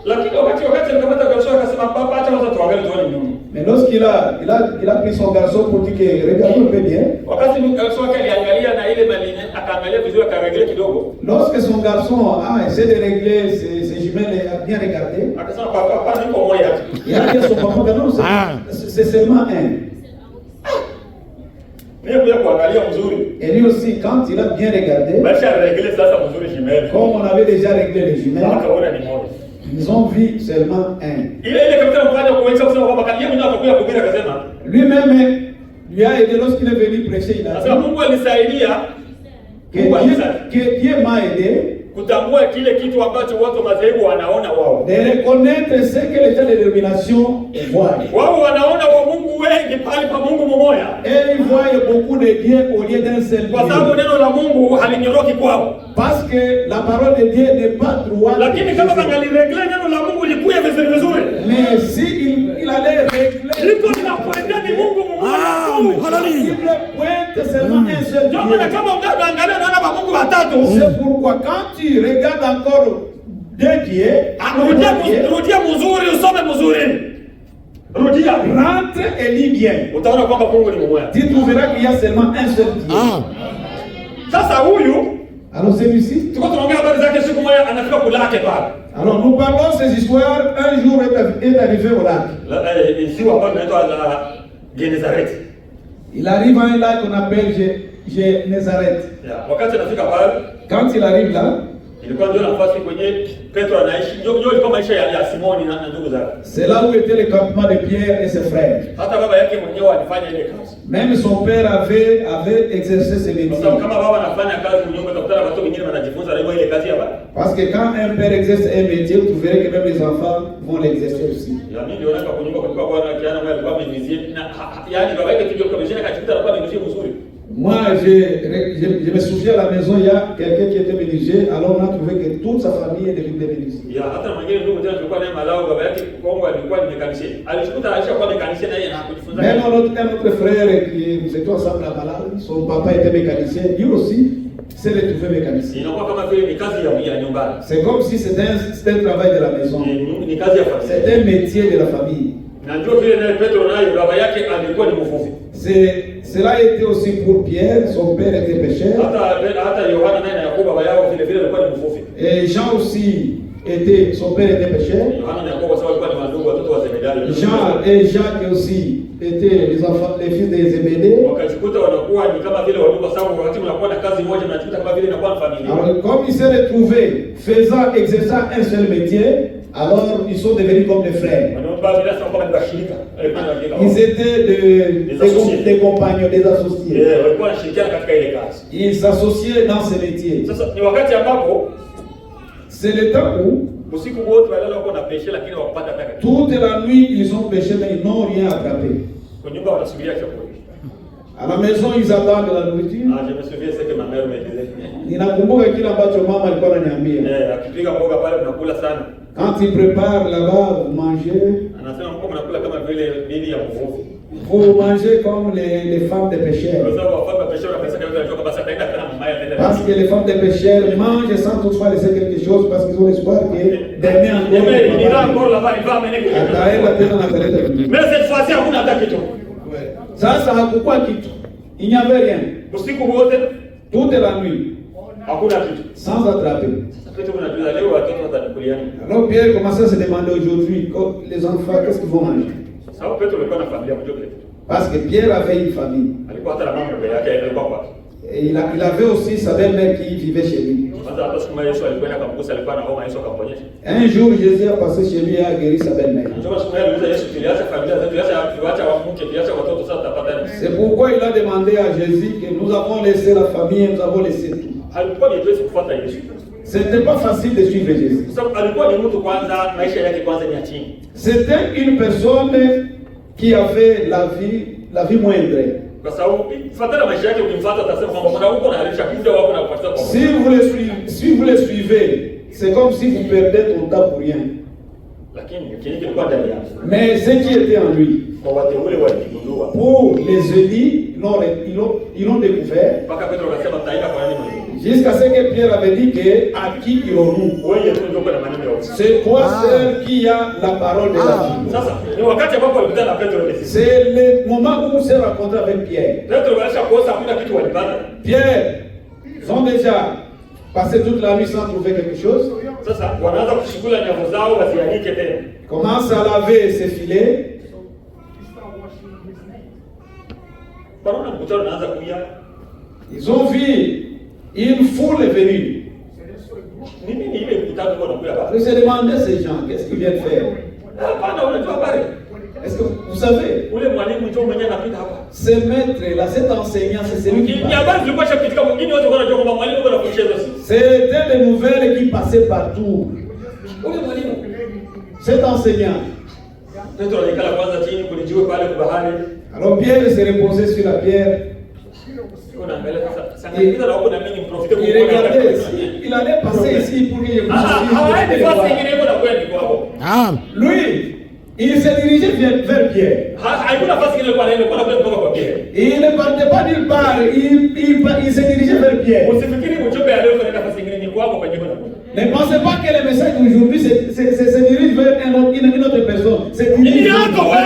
Lakini wakati alikamata garçon akasema papa acha kwanza tuangalie tuone nyuma. Mais lorsqu'il a pris son garçon pour dire que regarde un peu bien. Wakati garçon aliangalia na ile maline akaangalia vizuri akaregle kidogo. Lorsque son garçon a essayé de régler ses jumelles et a bien regardé. Akasema papa niko moja. Il a dit à son papa non c'est seulement un. Et lui aussi, quand il a bien regardé, comme on avait déjà réglé les jumelles, ils ont vu seulement un. Lui-même lui a aidé lorsqu'il est venu prêcher. Il a dit que Dieu m'a aidé kutambua kile kitu ambacho watu madhehebu wanaona wao. De reconnaître ce que les gens de dénomination voient. Wao wanaona wa Mungu wengi pale pa Mungu mmoja. Et ils voient beaucoup de dieux au lieu d'un seul Dieu. Kwa sababu neno la Mungu halinyoroki kwao. Parce que la parole de Dieu n'est pas droite. Lakini kama angaliregle neno la Mungu likuye vizuri. Mais si il allait régler liko linapoenda ni Mungu mmoja. Hallelujah. Il pointe seulement un seul Dieu. Ndio kama ungaangalia naona wa Mungu watatu. C'est pourquoi quand tu regardes encore deux dieux, rudia mzuri usome mzuri. Rudia rentre et lis bien. Utaona kwamba Mungu ni mmoja. Tu trouveras qu'il y a seulement un seul Dieu. Sasa huyu alors celui-ci tuko tunaongea habari zake siku moja anafika kulake pale. Alors nous parlons ces histoires un jour est arrivé au lac. Ici on parle de la Génézareth. Il arrive à un lac qu'on appelle Génézareth. Wakati anafika pale, quand il arrive là, ilikuwa ndio nafasi kwenye Petro anaishi. Ndio ilikuwa maisha ya Simoni na ndugu zake. C'est là où était le campement de Pierre et ses frères. Hata baba yake mwenyewe alifanya ile kazi. Même son père avait exercé ce métier. Parce que kama baba anafanya kazi mwenyewe utakutana watu wengine wanajifunza na ile kazi ya baba. Parce que quand un père exerce un métier, vous verrez que même les enfants vont l'exercer aussi. Mimi niliona kwa kunyumba kulikuwa kwa kijana mmoja alikuwa amenizie na yani baba yake kijio kwa mjini akachukua alikuwa amenizie mzuri. Moi, je me souviens à la maison, il y a quelqu'un qui était menuisier, alors on a trouvé que toute sa famille est devenue menuisier. Même notre frère qui nous étions ensemble à Malawi, son papa était mécanicien, lui aussi s'est retrouvé mécanicien. C'est comme si c'était un travail de la maison. C'est un métier de la famille. Cela a été aussi pour Pierre, son père était pécheur. Et Jean aussi son père était pécheur. Jean et Jacques aussi étaient les enfants, les fils des Zébédée. Alors comme ils se retrouvaient exerçant un seul métier, alors ils sont devenus comme des frères. Ils étaient des compagnons, des associés. Ils s'associaient dans ce métier. C'est le temps où toute la nuit ils ont péché mais ils n'ont rien attrapé. À la maison ils attendent la nourriture. Je me souviens ce que ma mère me disait. Ninakumbuka kile ambacho mama alikuwa ananiambia. Akipika mboga pale tunakula sana. Quand il prépare là-bas, vous mangez. Vous mangez comme les femmes de pécheurs. Parce que les femmes de pécheurs mangent sans toutefois laisser quelque chose parce qu'ils ont l'espoir que demain encore. Mais cette fois-ci, on a attaqué tout. Ça hakukuwa kitu. Il n'y avait rien. Toute la nuit. Sans attraper. Alors Pierre commençait à se demander aujourd'hui, les enfants, qu'est-ce qu'ils vont manger? Parce que Pierre avait une famille. Et il avait aussi sa belle-mère qui vivait chez lui. Un jour, Jésus a passé chez lui et a guéri sa belle-mère. C'est pourquoi il a demandé à Jésus que nous avons laissé la famille et nous avons laissé tout. C'était pas facile de suivre Jésus. C'était une personne qui avait la vie moindre. Si vous le suivez, c'est comme si vous perdez ton temps pour rien. Mais ce qui était en lui, pour les élus, ils l'ont découvert. Jusqu'à ce que Pierre avait dit que à qui irons-nous? C'est toi seul qui a la parole de la vie. C'est le moment où on s'est rencontré avec Pierre. Pierre, ils ont déjà passé toute la nuit sans trouver quelque chose. Commence à laver ses filets. Ils ont vu une foule est venue. Je se demandais ces gens, qu'est-ce qu'ils viennent faire? Est-ce que vous savez? Ce maître là, cet enseignant, c'est celui qui c'était des nouvelles qui passaient partout. Cet enseignant. Alors Pierre s'est reposé sur la pierre. Il regardait ici. Il allait passer ici pour qu'il y ait lui, il se dirigeait vers Pierre. Il ne partait pas nulle part. Il se dirigeait vers Pierre. Ne pensez pas que le message d'aujourd'hui se dirige vers une autre personne. C'est pour toi.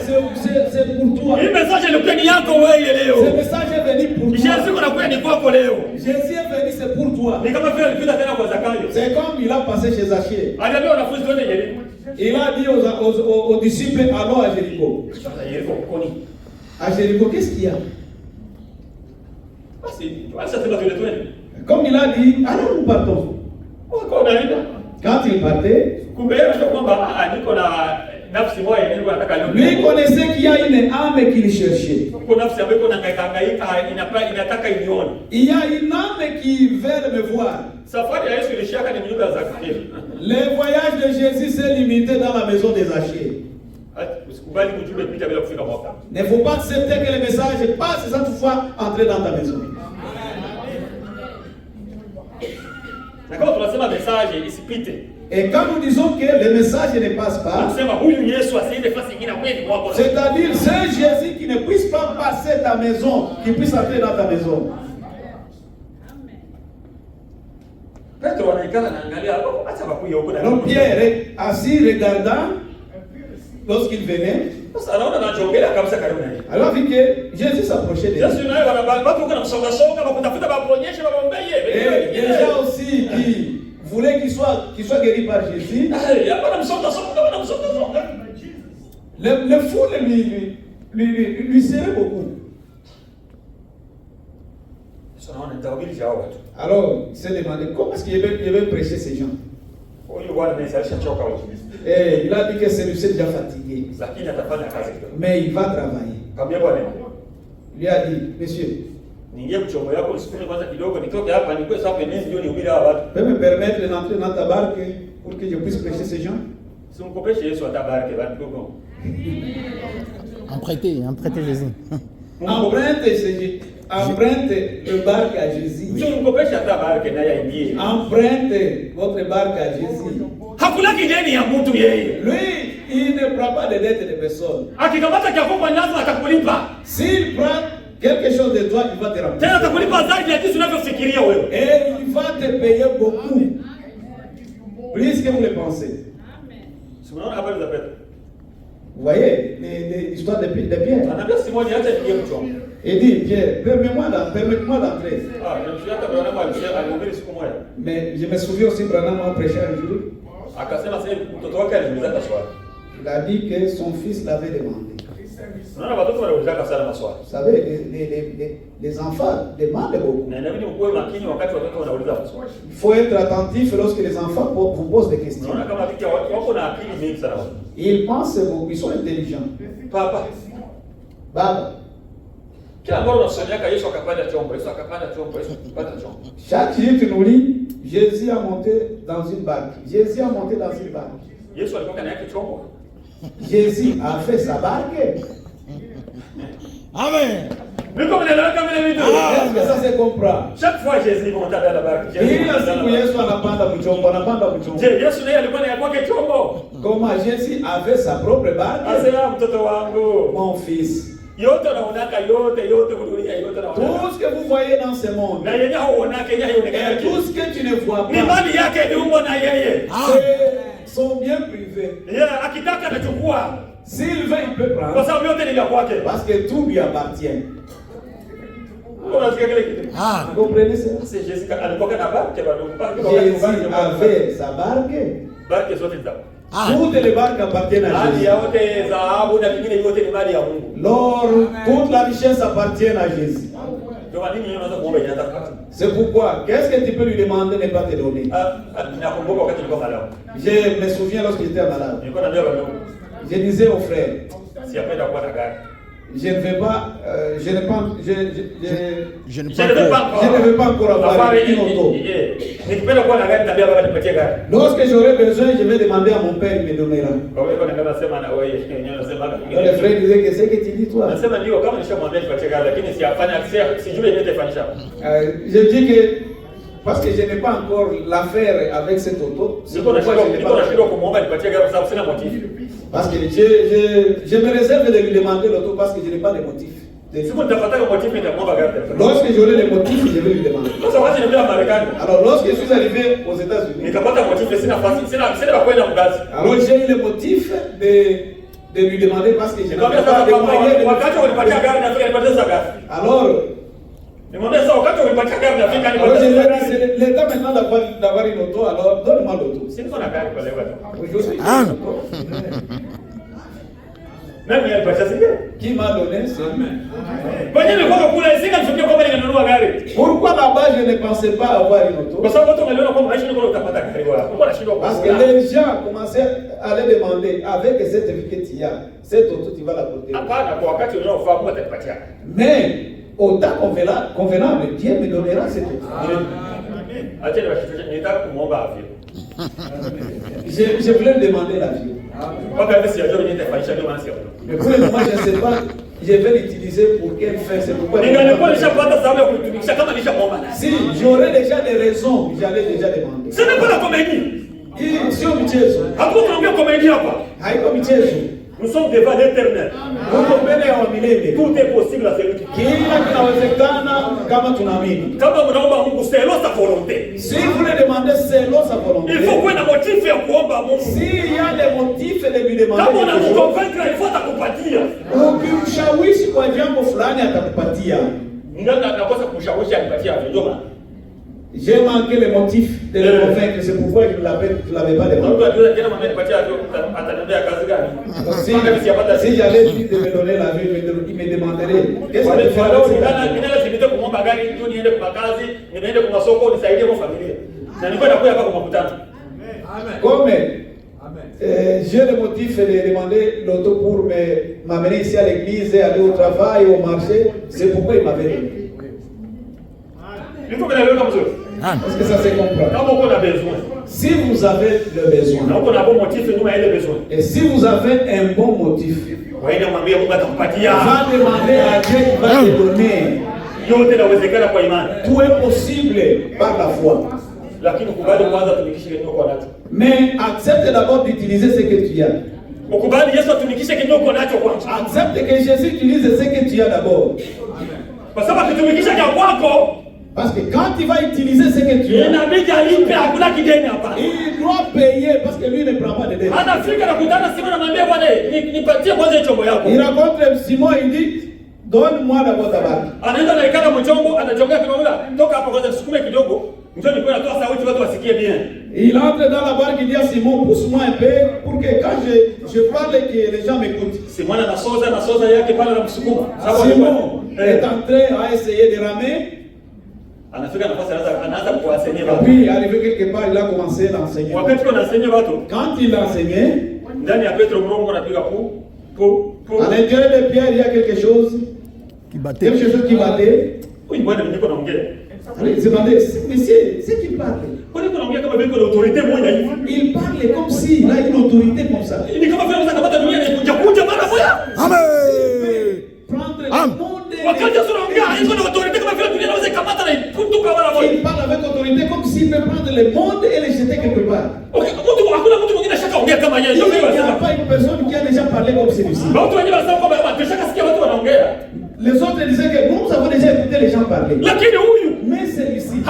Ce message est venu pour toi. Jésus est venu, c'est pour toi. C'est comme il a passé chez Zachée. Il a dit aux disciples, allons à Jéricho. À Jéricho, qu'est-ce qu'il y a? Comme il a dit, alors nous partons. Quand il partait, lui connaissait qu'il y a une âme qui le cherchait. Il y a une âme qui veut me voir. Le voyage de Jésus s'est limité dans la maison des Zachée. Ne faut pas accepter que le message passe sans toutefois entrer dans ta maison. Et quand nous disons que le message ne passe pas, c'est-à-dire c'est Jésus qui ne puisse pas passer ta maison, qui puisse entrer dans ta maison. Donc Pierre est assis regardant lorsqu'il venait. Alors vu que Jésus s'approchait de lui. Et les gens aussi qui voulaient qu'il soit guéri par Jésus, le foule lui serrait beaucoup. Alors il s'est demandé comment est-ce qu'il devait prêcher ces gens. Et il a dit que celui-ci est déjà fatigué. Mais il va travailler. Il lui a dit, monsieur, peux me permettre d'entrer dans ta barque pour que je puisse prêcher ces gens? Emprunter Jésus. Emprunte le barque à Jésus. Emprunte votre barque à Jésus. Lui, il ne prend pas de dette de personne. S'il prend quelque chose de toi, il va te rembourser. Et il va te payer beaucoup. Plus que vous le pensez. Vous voyez l'histoire de Pierre. Il dit, Pierre, permets-moi d'entrer. Mais je me souviens aussi, Branham a prêché un jour. Il a dit que son fils l'avait demandé. Vous savez, les enfants demandent beaucoup. Il faut être attentif lorsque les enfants vous posent des questions. Ils pensent beaucoup, ils sont intelligents. Baba. Chaque jour tu nous lis, Jésus a monté dans une barque. Jésus a monté dans une barque. Jésus a fait sa barque. Amen. Est-ce que ça se comprend? Chaque fois Jésus montait dans la barque. Comment Jésus avait sa propre barque? Mon fils. Tout ce que vous voyez dans ce monde, et tout ce que tu ne vois pas, sont bien privés. S'il veut, il peut prendre. Parce que tout lui appartient. Vous comprenez ça? Jésus avait sa barque. Toutes les barques appartiennent à Jésus. L'or, toute la richesse appartient à Jésus. C'est pourquoi, qu'est-ce que tu peux lui demander de ne pas te donner? Je me souviens lorsque j'étais malade. Je disais aux frères, je ne veux pas, je ne veux pas encore avoir une auto. Lorsque j'aurai besoin, je vais demander à mon père, il me donnera. Le frère disait que c'est que tu dis toi. Je dis que parce que je n'ai pas encore l'affaire avec cette auto. Parce que je me réserve de lui demander l'auto parce que je n'ai pas de motif. Lorsque j'aurai les motifs, je vais lui demander. Alors lorsque je suis arrivé aux États-Unis, alors j'ai eu le motif de lui demander parce que je n'avais pas de moyens. Alors je lui ai dit, c'est le temps maintenant d'avoir une auto, alors donne-moi l'auto. Qui m'a donné? C'est lui. Pourquoi là-bas je ne pensais pas avoir une auto? Parce que les gens commençaient à les demander, avec cette certificat qu'il y a, cette auto tu vas la porter. Mais au temps convenable, Dieu me donnera cette auto. Je voulais demander l'avion. Mais pour le moment, je ne sais pas. Je vais l'utiliser pour quelle fin? C'est pourquoi. Si j'aurais déjà des raisons, j'allais déjà demander. Ce n'est pas la comédie. Sio michezo. Hakuna ongea comédie hapa. Haiko michezo. Nous sommes devant l'éternel. Tuko mbele ya milele. Tout est possible à celui qui prie. Kila kinawezekana kama tunaamini. Kama mnaomba Mungu selon sa volonté. Si vous voulez demander selon sa volonté. Il faut kuwe na motif ya kuomba Mungu. Si il y a des motifs de lui demander. Kama unamconvaincre il faut atakupatia. Ukimshawishi kwa jambo fulani atakupatia. Ngana nakosa kumshawishi anipatie ndio maana. J'ai manqué le motif de le convaincre, c'est pourquoi je ne l'avais pas demandé. Si j'allais lui de me donner la vie, il me demanderait qu'est-ce que tu fais avec Comme j'ai le motif de demander l'auto pour m'amener ici à l'église, aller au travail, au marché, c'est pourquoi il m'avait donné. Est-ce que ça se comprend? Si vous avez le besoin, et si vous avez un bon motif, va demander à Dieu qui va te donner. Tout est possible par la foi. Mais accepte d'abord d'utiliser ce que tu as. Accepte que Jésus utilise ce que tu as d'abord. Parce que quand il va utiliser ce que tu as, il doit payer parce que lui ne prend pas de dette. Il rencontre Simon, il dit, donne-moi d'abord ta barque. Il entre dans la barque, il dit à Simon, pousse-moi un peu pour que quand je parle, que les gens m'écoutent. Simon est entré à essayer de ramer. Puis arrivé quelque part, il a commencé à l'enseigner. Quand il enseignait, à l'intérieur de Pierre, il y a quelque chose qui battait. Quelque chose qui battait. Il se demandait, monsieur, c'est qui parle? Il parle comme s'il a une autorité comme ça. Amen. Prendre le monde. Il parle avec autorité comme s'il peut prendre le monde et le jeter quelque part. Il n'y a pas une personne qui a déjà parlé comme celui-ci. Les autres disaient que nous avons déjà écouté les gens parler. Mais celui-ci, nous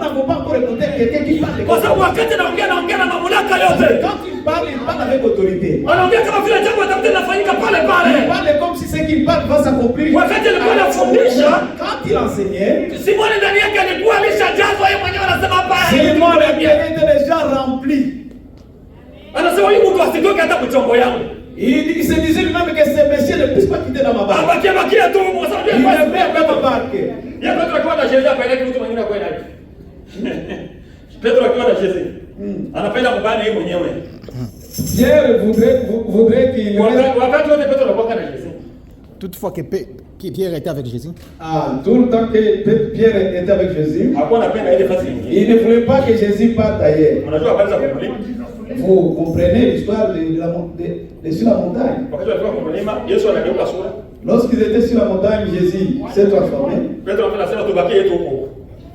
n'avons pas encore écouté quelqu'un qui parle. Quand il parle avec autorité. Il parle comme si ce qu'il parle va s'accomplir. Quand il enseignait, Simon était déjà rempli. Il se disait lui-même que ces messieurs ne puissent pas quitter dans ma barque. Il ne peut pas m'embarquer. Pierre voudrait qu'il toutefois que Pierre était avec Jésus. Tout le temps que Pierre était avec Jésus, il ne voulait pas que Jésus parte ailleurs. Vous comprenez l'histoire de sur la montagne. Lorsqu'ils étaient sur la montagne, Jésus s'est transformé.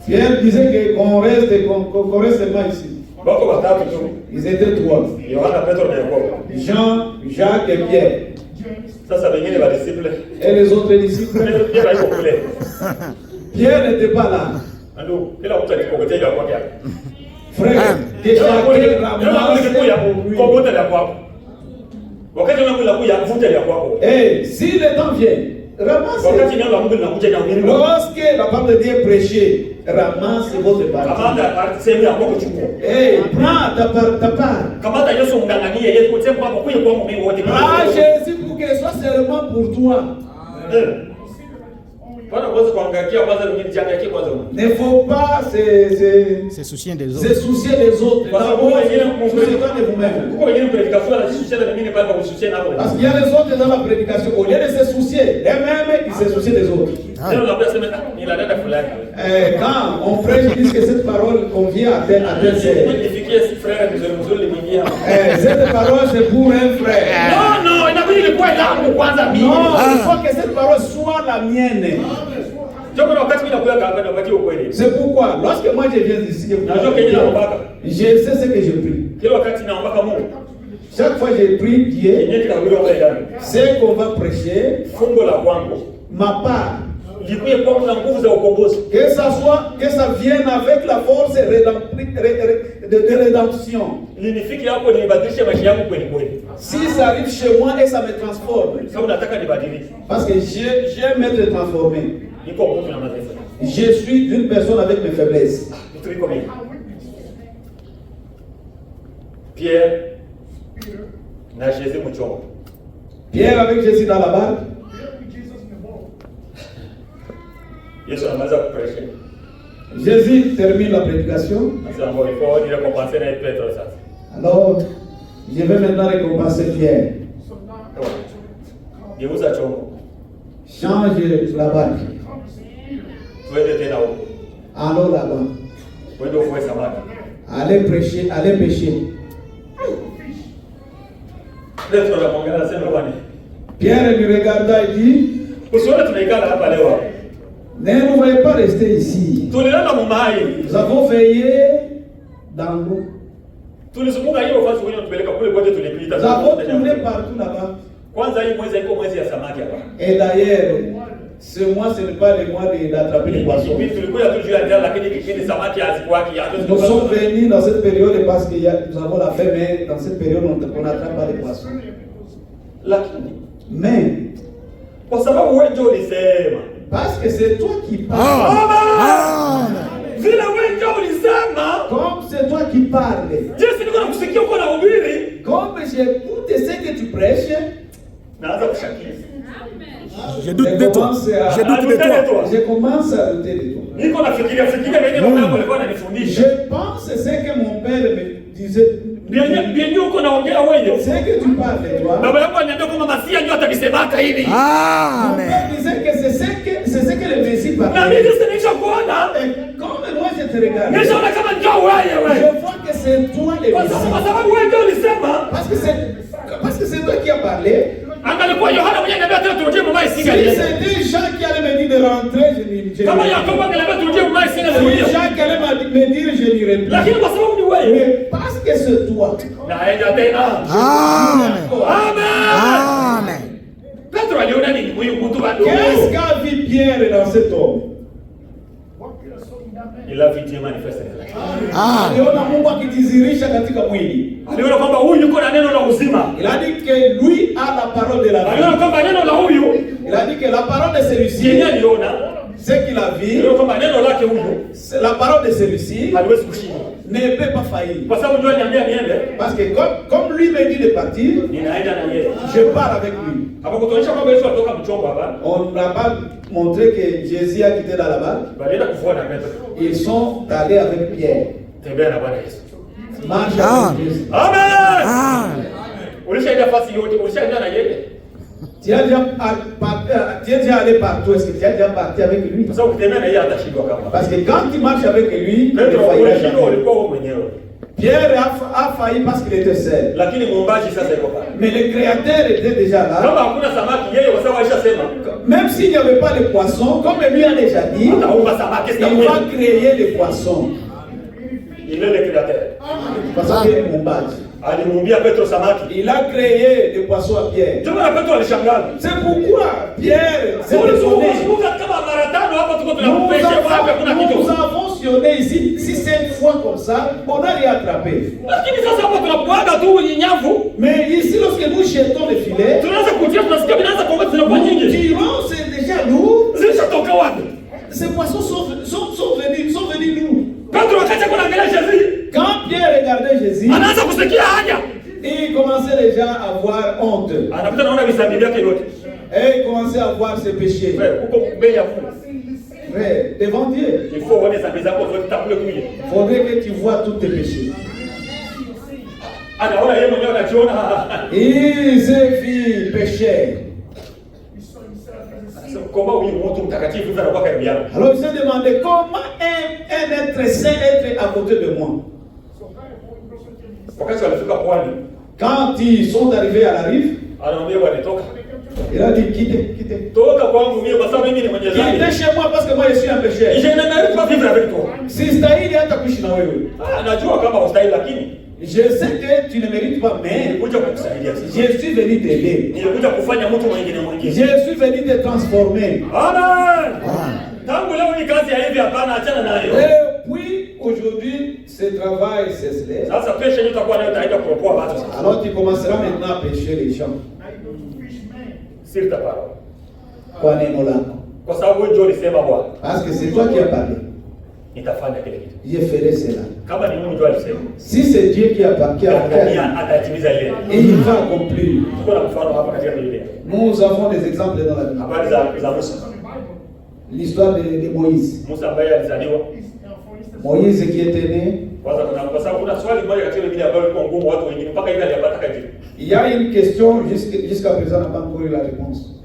Pierre disait qu'on reste seulement ici. Ils étaient trois. Jean, Jacques et Pierre. Et les autres disciples. Pierre n'était pas là. Frère, que chacun ramasse. Et si le temps vient, ramasse. Lorsque la parole de Dieu est prêchée, ramasse votre partie. Prends ta part. Jésus pour qu'il soit seulement pour toi. Ne faut pas Se soucier des autres. se soucier des autres. D'abord, souciez-toi de vous-même. Parce qu'il y a les autres dans la prédication. Au lieu de se soucier d'eux-mêmes, ils se soucient des autres. Quand on prêche, ils disent que cette parole convient à tel sœur. Cette parole, c'est pour un frère. Non, il faut que cette parole soit la mienne. C'est pourquoi, lorsque moi je viens ici, je sais ce que je prie. Chaque fois que je prie Dieu, c'est qu'on va prêcher, ma part, que ça vienne avec la force de rédemption. Si ça arrive chez moi et ça me transforme, parce que j'aime être transformé. Je suis une personne avec mes faiblesses. Pierre avec Jésus dans la barque. Jésus termine la prédication. Alors, je vais maintenant récompenser Pierre. Change la barque. Allons là-bas. Allez prêcher, allez pêcher. Pierre lui regarda et dit, ne nous voyez pas rester ici. Nous avons veillé dans l'eau. Nous avons tourné partout là-bas. Et d'ailleurs, ce mois, ce n'est pas le mois d'attraper les poissons. Nous sommes venus dans cette période parce que nous avons la faim, mais dans cette période, on n'attrape pas les poissons. Mais, parce que c'est toi qui parles. Comme c'est toi qui parles. Comme j'écoute ce que tu prêches. Je doute de toi. Je commence à douter de toi. Je pense ce que mon père me disait. C'est que tu parles de toi. Mon père disait que c'est ce que le Messie parlait. Et comme moi je te regarde, je vois que c'est toi le Messie. Parce que c'est toi qui as parlé. Si c'était Jean qui allait me dire de rentrer, je n'irai Si Jean qui allait me dire, je n'irai plus. Mais parce que c'est toi. Amen. Qu'est-ce qu'a vu Pierre dans cet homme? Il a vu Dieu manifester. Aliona Mungu akijizirisha katika mwili. Aliona kwamba huyu yuko na neno la uzima. Il a dit que lui a la parole de la vie. Aliona kwamba neno la huyu. Il a dit que la parole de celui-ci. Yeye aliona ce qu'il a vu. Aliona kwamba neno lake huyu. La parole de celui-ci. Haliwezi kushinda. Ne peut pas faillir. Kwa sababu ndio niambia niende. Parce que comme lui me dit de partir, ninaenda na yeye. Je pars avec lui. Hapo kutoonyesha kwamba Yesu atoka mchongo hapa. On n'a pas montré que Jésus a quitté dans la barque. Balienda kufuata Petro. Ils sont allés avec Pierre. Tembea na Bwana Yesu. Marche avec Jésus. Amen. Ulishaenda fasi yote, ulishaenda na yeye. Tu as déjà allé partout, est-ce que tu as déjà parti avec lui? Parce que quand tu marches avec lui, Pierre a failli parce qu'il était seul. Mais le Créateur était déjà là. Même s'il n'y avait pas de poissons, comme lui a déjà dit, il va créer des poissons. Il est le Créateur. Parce qu'il est Mumbaji. Il a créé des poissons à Pierre. C'est pourquoi Pierre s'est étonné. Nous avons sionné ici 6-7 fois comme ça, on n'a rien attrapé. Mais ici, lorsque nous jetons les filets, nous dirons c'est déjà nous. Ces poissons sont venus nous. Quand Pierre regardait Jésus, il commençait déjà à avoir honte. Et il commençait à voir ses péchés. Frère, pourquoi vous payez à vous? Frère, devant Dieu. Il faut voir sa maison pour votre table. Il faudrait que tu vois tous tes péchés. Ils et filles péchèrent. Comment oui, mon mtakatifu vous allez voir qu'elle vient. Alors il s'est demandé comment un être saint être à côté de moi. Quand ils sont arrivés à la rive, il a dit quittez, quittez. Quittez chez moi parce que moi je suis un pécheur. Je ne mérite pas vivre avec toi. Si stahili hata kuishi na wewe. Najua kama ustahili lakini je sais que tu ne mérites pas, mais je suis venu t'aider. Je suis venu te transformer. Amen. Et puis aujourd'hui, ce travail cesse. Alors tu commenceras maintenant à pécher les gens. Sur ta parole. Kwa neno lako. Kwa sababu wewe ndio ulisema Bwana. Parce que c'est toi qui as parlé. Nitafanya kile kitu. Je ferai cela. Kama ni Mungu ndio alisema. Si c'est Dieu qui a parlé, atatimiza ile. Et il va accomplir. Tuko na mfano hapa katika Biblia. Nous avons des exemples dans la Bible. Habari za Musa. L'histoire de Moïse. Musa ambaye alizaliwa. Moïse qui était né. Kwa sababu kuna swali moja katika Biblia ambalo liko ngumu watu wengine mpaka hivi aliyapata kajibu. Il y a une question jusqu'à présent n'a pas encore eu la réponse.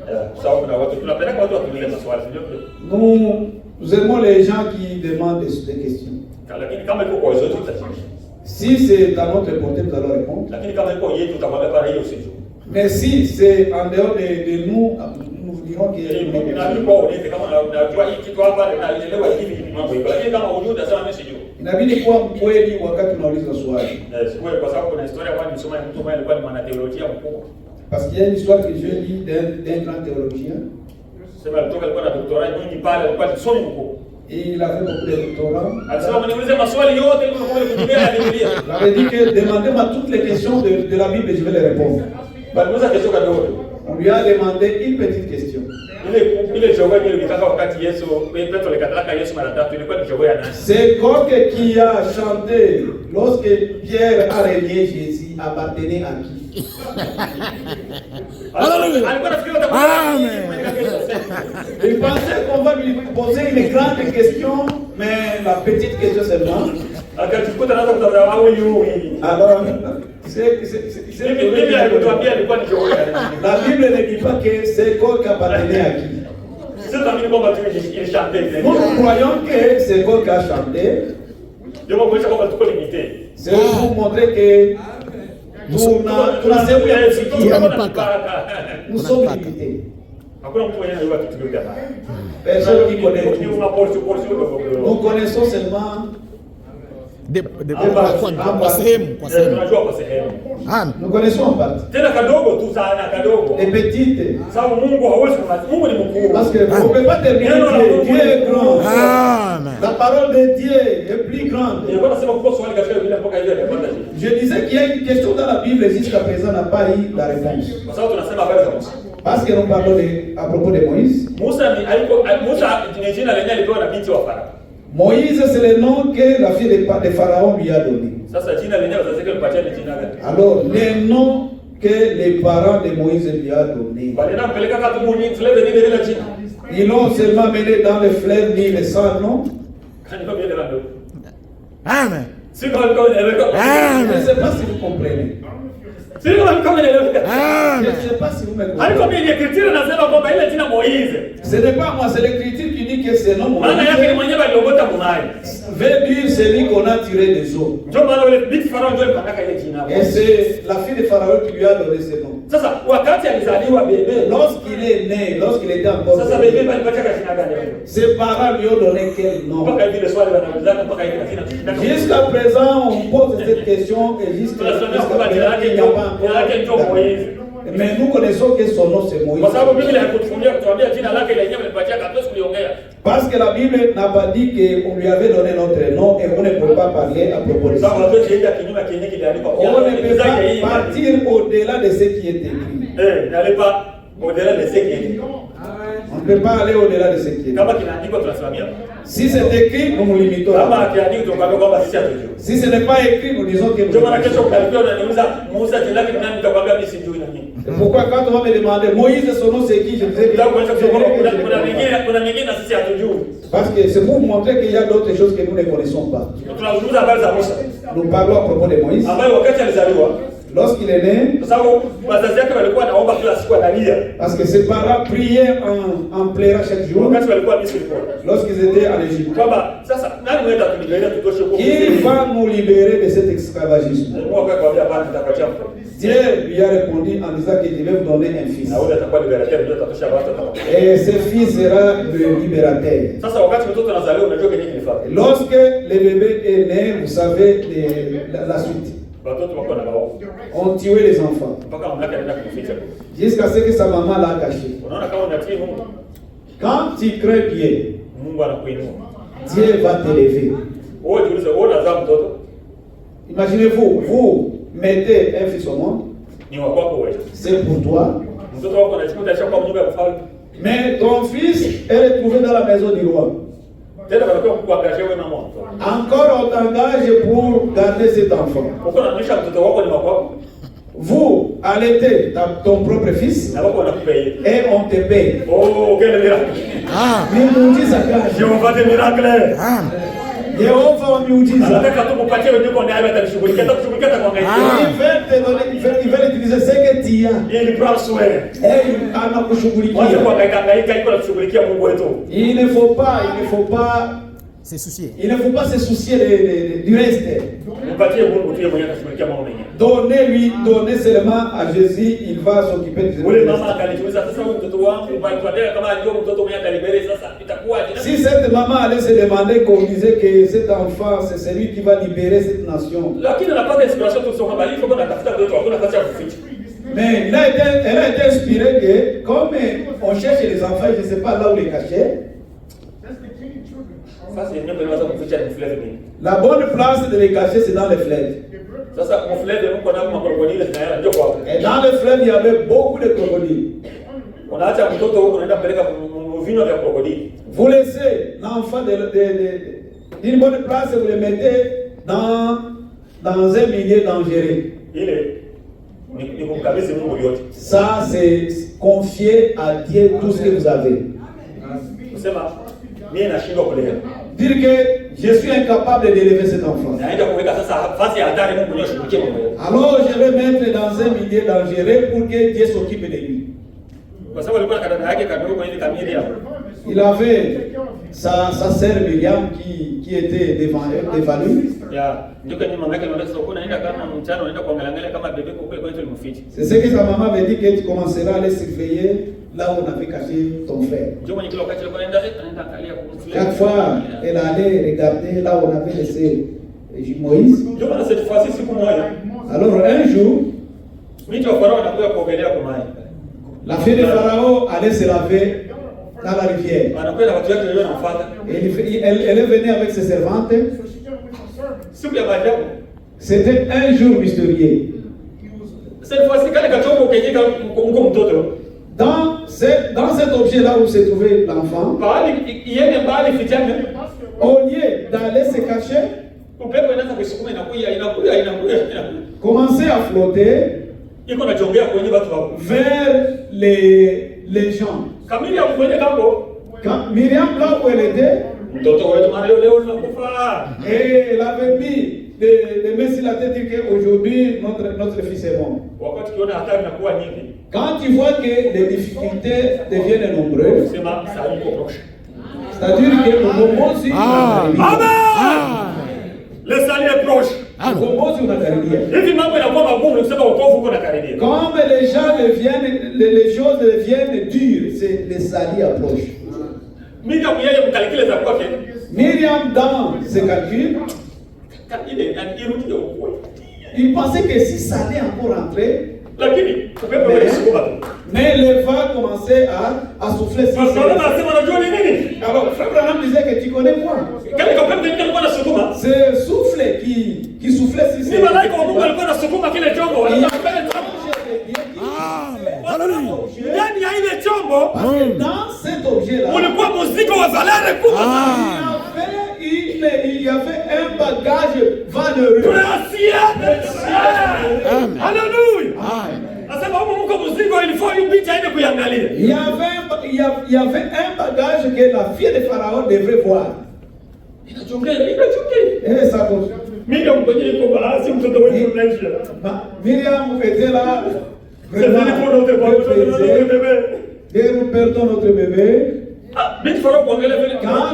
Nous aimons les gens qui demandent des questions. Si c'est à notre portée, nous allons répondre. Mais si c'est en dehors de nous, nous dirons qu'il y a une inabidi kuwa mkweli wakati unauliza swali. Kwa sababu kuna historia kwani nisoma mtu mmoja alikuwa ni mwanateolojia mkubwa. Parce qu'il y a une histoire que je lis d'un grand théologien. Sema alitoka alikuwa na doctorat nyingi pale, alikuwa msomi mkubwa. Et il avait beaucoup de doctorats. Alisema mniulize maswali yote ili mkubwa kujibia ya Biblia. Il avait dit que demandez-moi toutes les questions de la Bible et je vais les répondre. Balimuuliza kesho kadogo. On lui a demandé une petite question. Ile jogo ile ilitaka wakati Yesu Petro alikatalaka Yesu mara tatu ilikuwa ni jogo ya nani? C'est Coq qui a chanté lorsque Pierre a renié Jésus appartenait à qui? Il pensait qu'on va lui poser une grande question, mais la petite question seulement. Alors, la Bible ne dit pas que c'est Coq appartenait à qui. Nous croyons que c'est Coq qui a chanté. C'est pour montrer que nous sommes limités. Personne qui connaît tout. Nous connaissons seulement nous connaissons en partie. Les petites. Parce que vous ne pouvez pas terminer. Dieu est grand. La parole de Dieu est plus grande. Je disais qu'il y a une question dans la Bible jusqu'à présent n'a pas eu la réponse. Parce que nous parlons à propos de Moïse. Moïse, c'est le nom que la fille de Pharaon lui a donné. Alors, le nom que les parents de Moïse lui a donné. Ils l'ont seulement mené dans le fleuve Nil sans nom. Amen. Je ne sais pas si vous comprenez. Je ne sais pas si vous me comprenez. Ce n'est pas moi, c'est l'écriture qui dit que c'est non Moïse. Veut dire celui qu'on a tiré des eaux. Et c'est la fille de Pharaon qui lui a donné ce nom. Lorsqu'il est né, lorsqu'il était encore bébé, ses parents lui ont donné quel nom? Jusqu'à présent, on pose cette question et jusqu'à présent, il n'y a pas encore. Mais nous connaissons que son nom c'est Moïse. Parce que la Bible n'a pas dit qu'on lui avait donné notre nom et on ne peut pas parler à propos de ça. On ne peut pas partir au-delà de ce qui est écrit. au-delà de ce qui est écrit. On ne peut pas aller au-delà de ce qui est écrit. Si c'est écrit, nous nous limitons. Si ce n'est pas écrit, nous disons que nous pourquoi quand on va me demander Moïse son nom c'est qui, je disais parce que c'est pour vous montrer qu'il y a d'autres choses que nous ne connaissons pas. Nous parlons à propos de Moïse. Lorsqu'il est né, parce que ses parents priaient en pleurant chaque jour lorsqu'ils étaient en Égypte. Qui va nous libérer de cet esclavagisme? Dieu lui a répondu en disant qu'il devait vous donner un fils. Et ce fils sera le libérateur. Lorsque le bébé est né, vous savez la suite. On tuait les enfants jusqu'à ce que sa maman l'a caché. Quand tu crées Dieu, Dieu va t'élever. Imaginez-vous, vous mettez un fils au monde, c'est pour toi. Mais ton fils est retrouvé dans la maison du roi. Encore on t'engage pour garder cet enfant. Vous allaitez ton propre fils et on te paye. Oh, quel miracle! Jéhovah des miracles! Yehova miujiza. Il va utiliser ce que tu as. Il prend soin. Il ne faut pas se soucier. Il ne faut pas se soucier du reste. Donnez seulement à Jésus, il va s'occuper de vous. Si cette maman allait se demander qu'on disait que cet enfant, c'est celui qui va libérer cette nation. Mais elle a été inspirée que, comme on cherche les enfants, je ne sais pas là où les cacher. La bonne place de les cacher, c'est dans les fleuves. Et dans les fleuves, il y avait beaucoup de crocodiles. Vous laissez l'enfant d'une bonne place et vous le mettez dans un milieu dangereux. Ça, c'est confier à Dieu tout ce que vous avez. Dire que je suis incapable d'élever cet enfant. Alors je vais mettre dans un milieu dangereux pour que Dieu s'occupe de lui. Il avait sa sœur Myriam qui était devant lui. C'est ce que sa maman avait dit, que tu commenceras à aller surveiller là où on avait caché ton frère. Chaque fois, elle allait regarder là où on avait laissé Moïse. Alors un jour, la fille de Pharaon allait se laver dans la rivière. Elle est venue avec ses servantes. C'était un jour mystérieux. Dans cet objet-là où se trouvait l'enfant, au lieu d'aller se cacher, commençait à flotter vers les gens. Quand Myriam, là où elle était, et elle avait mis des mains sur la tête, dire qu'aujourd'hui notre fils est bon. Quand tu vois que les difficultés deviennent nombreuses, c'est-à-dire que le moment aussi, le salut est proche. Comme les choses deviennent dures, c'est le salut approche. Myriam, dans ses calculs, il pensait que si ça allait encore rentrer, mais le vent commençait à souffler. Alors, Frère Branham disait que tu connais quoi? Ce souffle qui soufflait si c'est. ndani ya ile chombo dans cet objet-là, ulikuwa mzigo wa valeur kubwa sana. Il y avait un bagage valeureux. Alléluia. Asema huko mko mzigo ilifaa hiyo picha ile kuangalia. Il y avait un bagage que la fille de Pharaon devrait voir. Et ça cause. Miriam kwenye iko baadhi mtoto wetu unaisha. Miriam était là. Et nous perdons notre bébé. Quand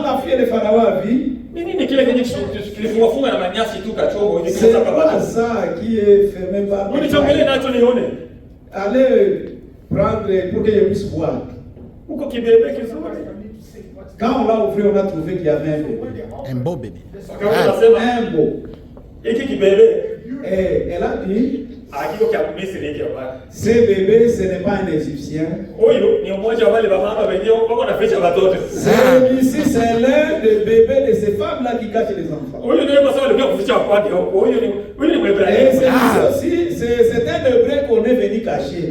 la fille de Pharaon a vu, c'est pas ça qui est fermé par. Allez prendre pour que je puisse voir. Quand on l'a ouvert, on a trouvé qu'il y avait un bébé. Un beau bébé. Un beau. Et elle a dit, ce bébé, ce n'est pas un Égyptien. Celui-ci, c'est l'un des bébés de ces femmes-là qui cachent les enfants. Et celui-ci aussi, c'est un hébreu qu'on est venu cacher.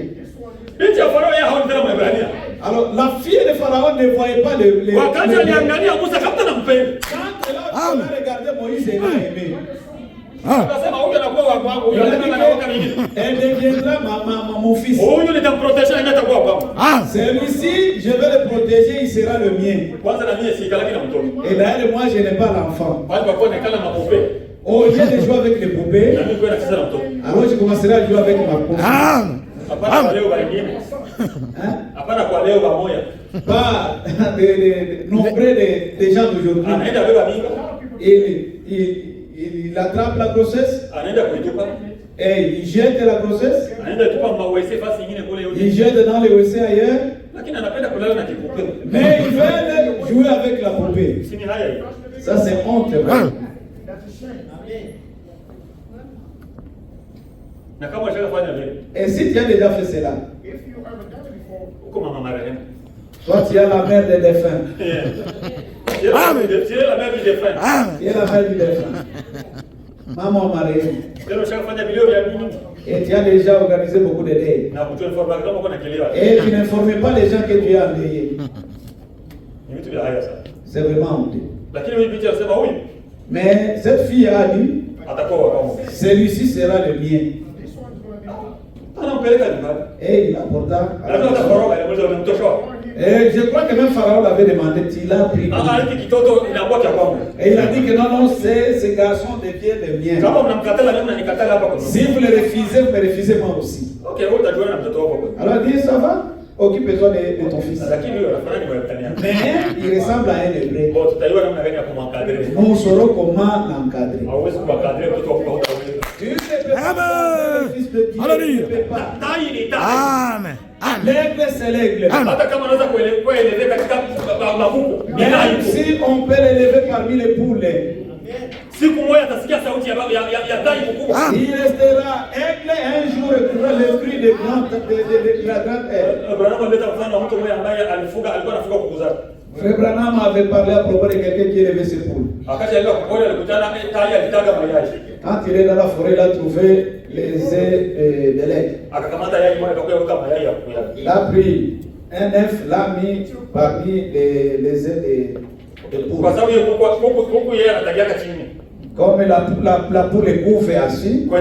Alors, la fille de Pharaon ne voyait pas les quand elle a regardé Moïse, elle a aimé. Elle deviendra mon fils. Celui-ci, je vais le protéger, il sera le mien. Et d'ailleurs, moi, je n'ai pas l'enfant. Au lieu de jouer avec les poupées, alors je commencerai à jouer avec ma poupée. Pas nombreux des gens d'aujourd'hui. Il attrape la grossesse et il jette la grossesse. Il jette dans les WC ailleurs. Mais il veut jouer avec la poupée. Ça, c'est honte. Et si tu as déjà fait cela, toi tu es la mère des défunts. Tu es la mère du défunt. Maman mariée. Et tu as déjà organisé beaucoup de deuils. Et tu n'informais pas les gens que tu as endeuillés. C'est vraiment honteux. Mais cette fille a dit, celui-ci sera le mien. Et il apporta. Et je crois que même Pharaon l'avait demandé, il a pris. Et il a dit que non, ces garçons deviennent les miens. Si vous les refusez, vous me refusez moi aussi. Alors il dit, ça va, occupe-toi de ton fils. Mais il ressemble à un hébreu. Nous saurons comment l'encadrer. Tu ne peux pas le fils de Dieu. Tu ne peux pas. Amen. L'aigle, c'est l'aigle. Même si on peut l'élever parmi les poules, il restera aigle un jour écoutera le cri de la grande aigle. Frère Branham avait parlé à propos de quelqu'un qui élevait ses poules. Quand il est dans la forêt, il a trouvé les œufs de l'aigle. Il a pris un œuf, l'a mis parmi les œufs de poule. Comme la poule est couve assise, là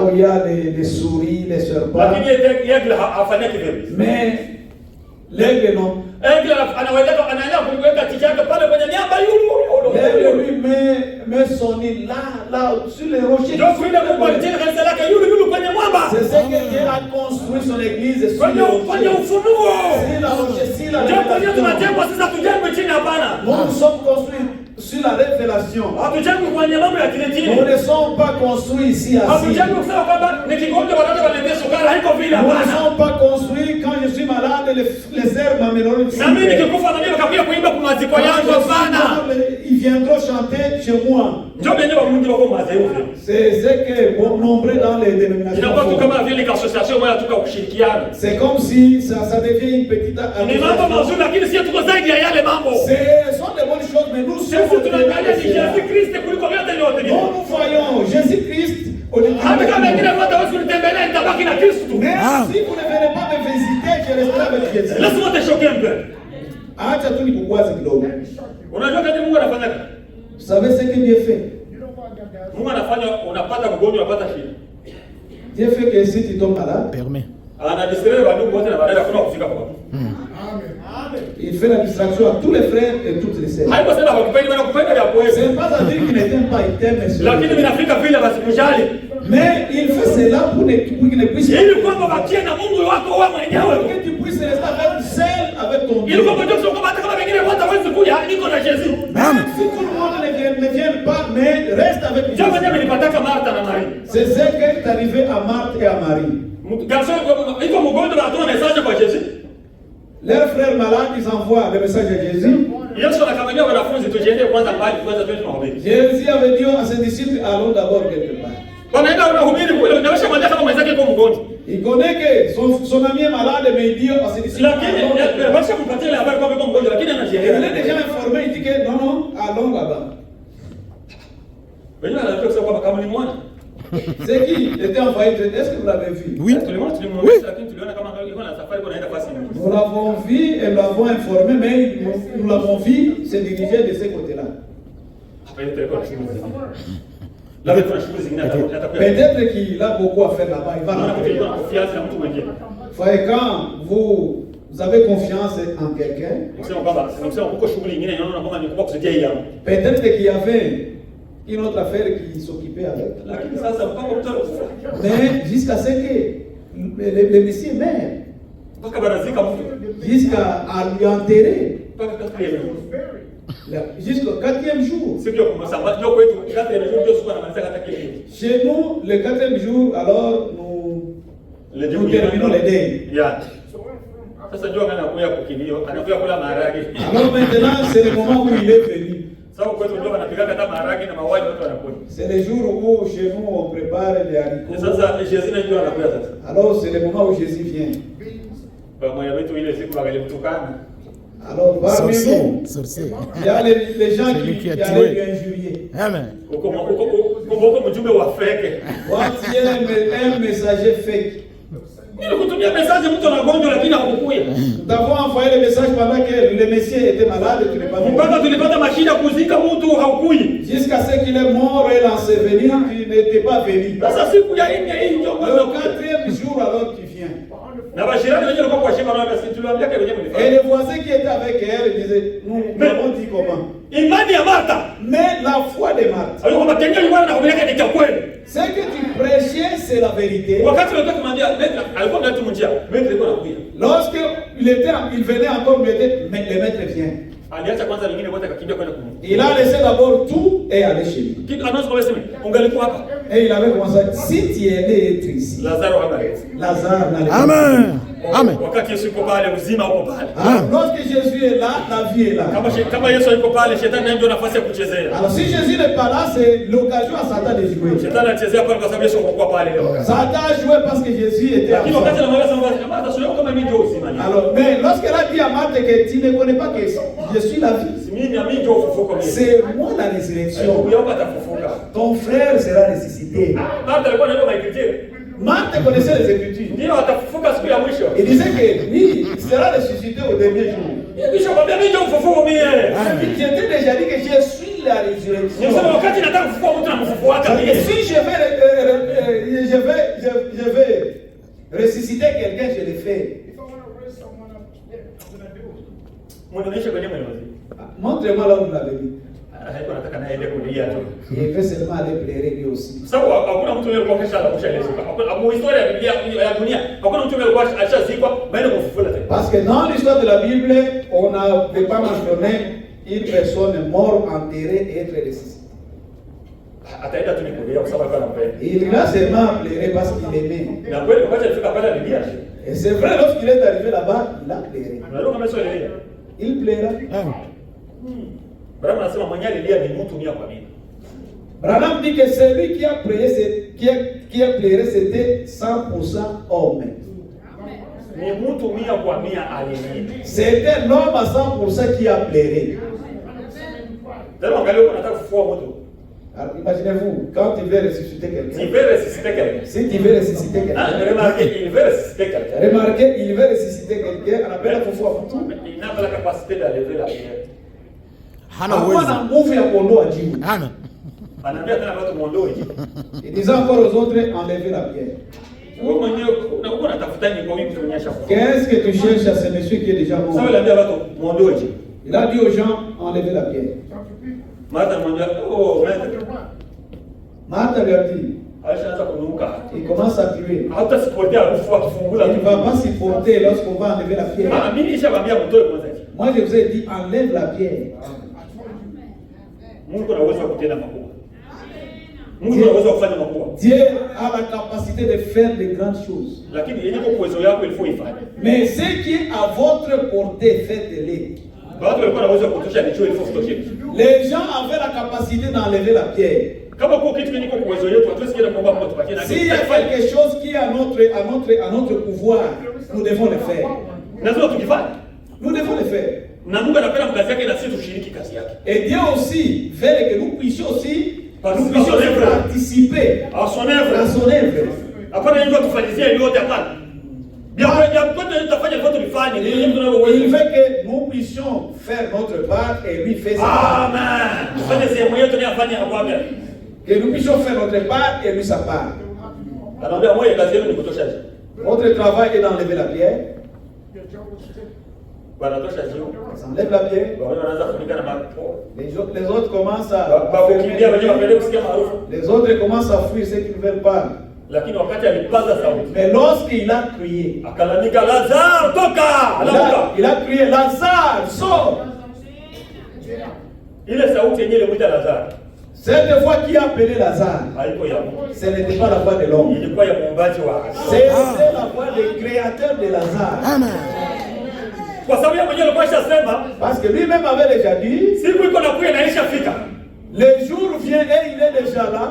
où il y a les souris, les serpents. Mais l'aigle non. L'aigle lui met son nid là sur les rochers. C'est ce que Dieu a construit son église sur les rochers. Nous sommes construits sur la révélation. Nous ne sommes pas construits ici assis. Nous ne sommes pas construits quand je suis malade, les herbes m'amèneront ici. Ils viendront chanter chez moi. C'est ce que nombreux dans les dénominations. C'est comme si ça devient une petite association. Ce sont des bonnes choses, mais nous sommes. Nous voyons Jésus-Christ Hata kama wengine wote hawezi kunitembelea, nitabaki na Kristo. Mais si vous ne venez pas me visiter, je resterai avec Jésus. Laisse-moi te choquer un peu. Acha tu nikukwaze kidogo. Unajua kazi Mungu anafanya? Vous savez ce que Dieu fait? Mungu anafanya unapata mgonjwa, unapata shida. Dieu fait que si tu tombes malade, Permet. Anadistraire wandugu wote na baadaye hakuna kufika kwa. il fait la distraction à tous les frères et toutes les sœurs. Haiko sasa wakupenda bana kupenda ya kweli. C'est pas à dire qu'il ne t'aime pas, il t'aime, mais Lakini vinafika vile basi kujali. mais il fait cela pour qu'il ne puisse Ili kwamba bakie na Mungu wako wewe mwenyewe. que tu puisses rester seul avec ton Dieu. Ili kwamba ndio kama hata kama wengine wote hawezi kuja, niko na Yesu. Amen. Si tout le monde ne vient pas, mais reste avec Dieu. Jambo ndio nilipataka Martha na Maria. C'est ce qui est arrivé à Marthe et à Marie. Garçon iko mgonjwa anatoa message kwa Yesu. Leurs frères malades, ils envoient le message à Jésus. Yesu anakamwambia wanafunzi tujiende kwanza mbali kwanza twende mahubiri. Jésus avait dit à ses disciples, allons d'abord quelque part. Wanaenda wanahubiri kule, unaweza mwambia kama mwenzake yuko mgonjwa. Il connaît que son ami est malade, mais il dit à ses disciples, Lakini basi kumpatia ile habari kwamba yuko mgonjwa, lakini il anajielewa. est déjà informé, il dit que non, non, allons là-bas. Wenyewe anataka kusema kwamba kama ni mwana. C'est qui était envoyé, est-ce que vous l'avez vu? Oui. Tulimwona lakini tuliona kama yuko na safari kwenda fasi nyingine. Nous l'avons vu et nous l'avons informé, mais nous l'avons vu se diriger de ce côté-là. Hapa yote kwa shughuli zingine. Labda kuna shughuli zingine atakuwa. Peut-être qu'il a beaucoup à faire là-bas, il va Naona là-bas. kuna confiance na mtu mwingine. Frère, quand vous avez confiance en quelqu'un, Nikisema uko shughuli nyingine naona kama ni kubwa kusikia hii hapo. peut-être qu'il y avait une autre affaire qui s'occupait avec. Lakini sasa mpaka mtu anakufa. Mais jusqu'à ce que le Messie meure, Mpaka barazika mtu. jusqu'à lui enterrer, Mpaka katika jusqu'au 4e jour. siku ya kumsamba ndio kwetu kati ya ndio siku anamaliza hata kile. Chez nous, le 4e jour, alors nous terminons les deuils. Yeah. Sasa ndio anakuja kukilio, anakuja kula maharage. Alors maintenant, c'est le moment où il est venu. Sababu kwetu ndio wanapika hata maharage na mawaji watu wanakula. C'est le jour où chez nous on prépare les haricots. Sasa Jésus ndio anakuja sasa. Alors c'est le moment où Jésus vient. Kwa moyo wetu ile siku walimtukana. Alors parmi Sorcier. nous, Sorcier. il y a les gens Celui qui a qui tué. allaient lui injurier. Amen. Uko mjumbe wa fake. Quand il y a un messager fake, Ili kutumia message mtu anagonjwa lakini hakukuya. nous t'avons envoyé le message pendant que le Messie était malade, tu n'es pas venu. Mpaka tulipata mashida kuzika mtu haukuyi. Jusqu'à ce qu'il est mort et l'enseveli, tu n'étais pas venu. Sasa siku ya nne hii ndio Le 4e jour, alors tu viens. na bashirani wenyewe walikuwa kwa shima na basi tuliwaambia kwa wenyewe Et mlifanya. les voisins qui étaient avec elle disaient, nous avons dit comment. Imani ya Martha. Mais la foi de Marthe, Alikuwa matendo yalikuwa na kumeleka ni kwa kweli. ce que tu prêchais, c'est la vérité. Wakati alikuwa kumwambia maître alikuwa mnatu mjia. Maître alikuwa anakuja. Lorsque il venait encore, il était, mais le maître vient. Aliacha kwanza wengine wote akakimbia kwenda kumu. Il a laissé d'abord tout et allé chez lui. Kitu anaanza kwa sema ungalikuwa hapa. Et il avait commencé, si tu allais être ici, Lazaro hapa. Lazare n'allait pas. Amen. Amen. Wakati Yesu yuko pale uzima uko pale. Alors, lorsque Jésus est là, la vie est là. Kama Yesu yuko pale shetani ndio nafasi ya kuchezea. Alors si Jésus n'est pas là, c'est l'occasion à Satan de jouer. Shetani anachezea pale kwa sababu Yesu yuko pale leo. Satan jouait parce que Jésus était Lakini wakati absent. anamwambia sasa Martha sio kama mimi ndio uzima ni. Alors, mais lorsqu'elle a dit à Marthe que tu ne connais pas que je suis la vie, Mimi ndio ufufuko mimi. c'est moi la résurrection. Ukiomba atafufuka. Ton frère sera ressuscité. Martha alikuwa anajua maikitio. Marthe connaissait les Écritures. Ndio atafufuka siku ya mwisho. Il disait que lui, il sera ressuscité au dernier jour. Kisha kwambia mimi ndio ufufuko mimi. J'étais déjà dit que je suis la résurrection. Nisema wakati nataka kufufua mtu na mfufua wake Et mimi. si je vais ressusciter quelqu'un, je le fais. Muonyeshe kwenye mwezi. Montre-moi là où vous l'avez dit. Haiko nataka naende kulia tu. Il veut seulement aller pleurer lui aussi. Sababu hakuna mtu aliyekuwa kesha kushaelezeka. Hakuna historia ya Biblia ya dunia. Hakuna mtu aliyekuwa ashazikwa baada ya kufufua tena. Parce que dans l'histoire de la Bible, on n'avait pas mentionné une personne morte, enterrée et être ressuscitée. Ataenda tu nikulia kwa sababu anampenda. Il a seulement pleuré parce qu'il aimait. Na kweli wakati alifika pale alilia. Et c'est vrai, lorsqu'il est arrivé là-bas, il a pleuré. Unajua kama sio alilia. Il pleura. Amen. Branham anasema mwenye alilia ni mtu 100 kwa 100. Branham dit que celui qui a pleuré, c'était 100% homme. Ni mtu 100 kwa 100 alilia. C'était l'homme à 100% qui a pleuré. Tena angalia uko nataka kufufua mtu. Alors, imaginez-vous, quand il veut ressusciter quelqu'un. Il veut ressusciter quelqu'un. Si tu veux ressusciter quelqu'un. Remarquez, il veut ressusciter quelqu'un. Remarquez, il veut ressusciter quelqu'un. On appelle la foufoua foutou. Il n'a pas la capacité d'enlever la pierre. Hana nguvu ya kuondoa jiwe. Anaambia tena watu muondoe. Il disait encore aux autres, enlevez la pierre. Wewe mwenyewe unakuwa unatafuta nini kwa wingi kuonyesha? Qu'est-ce que tu cherches à ce monsieur qui est déjà mort? Sasa anaambia watu muondoe. Il a dit aux gens, enlevez la pierre. Martha anamwambia, "Oh, maître." Martha lui a dit, Alishaanza kunuka. il commence à crier. Hata sipotea harufu akifungula. Il ne va pas supporter lorsqu'on va enlever la pierre. Ah, mimi nishamwambia mtoe kwanza. Moi, je vous ai dit, enlève la pierre. Mungu ana uwezo wa kutenda makubwa. Mungu ana uwezo wa kufanya makubwa. Dieu a la capacité de faire de grandes choses. Lakini yenye kwa uwezo yako ilifo ifanye. Mais ce qui est à votre portée, faites-le. Watu walikuwa na uwezo wa kutosha nicho ilifo kutosha. Les gens avaient la capacité d'enlever la pierre. Kama kwa kitu yenye kwa uwezo yetu hatuwezi kwenda kuomba Mungu tupatie na. S'il y a quelque chose qui est à notre pouvoir, nous devons le faire. Lazima tukifanye. Nous devons le faire. Na Mungu anapenda mkazi yake na sisi tushiriki kazi yake. Et Dieu aussi veut que nous puissions aussi participer à son œuvre. Hapana ndio tufanyizie yote hapana. Bien kote tutafanya vitu vifanye. Il veut que nous puissions faire notre part et lui faire sa part. Amen. Tufanye sehemu yetu ni afanye hapo. Que nous puissions faire notre part et lui sa part. Anaambia moyo kazi yenu ni kutosha. Votre travail est d'enlever la pierre. Ça enlève la pierre. Les autres commencent à les autres commencent à fuir ceux qui ne veulent pas. Mais lorsqu'il a crié, il a crié, Lazare, sors. Cette fois qui a appelé Lazare, ce n'était pas la voix de l'homme. C'était la voix du créateur de Lazare. Amen. Parce que lui-même avait déjà dit, le jour vient et il est déjà là.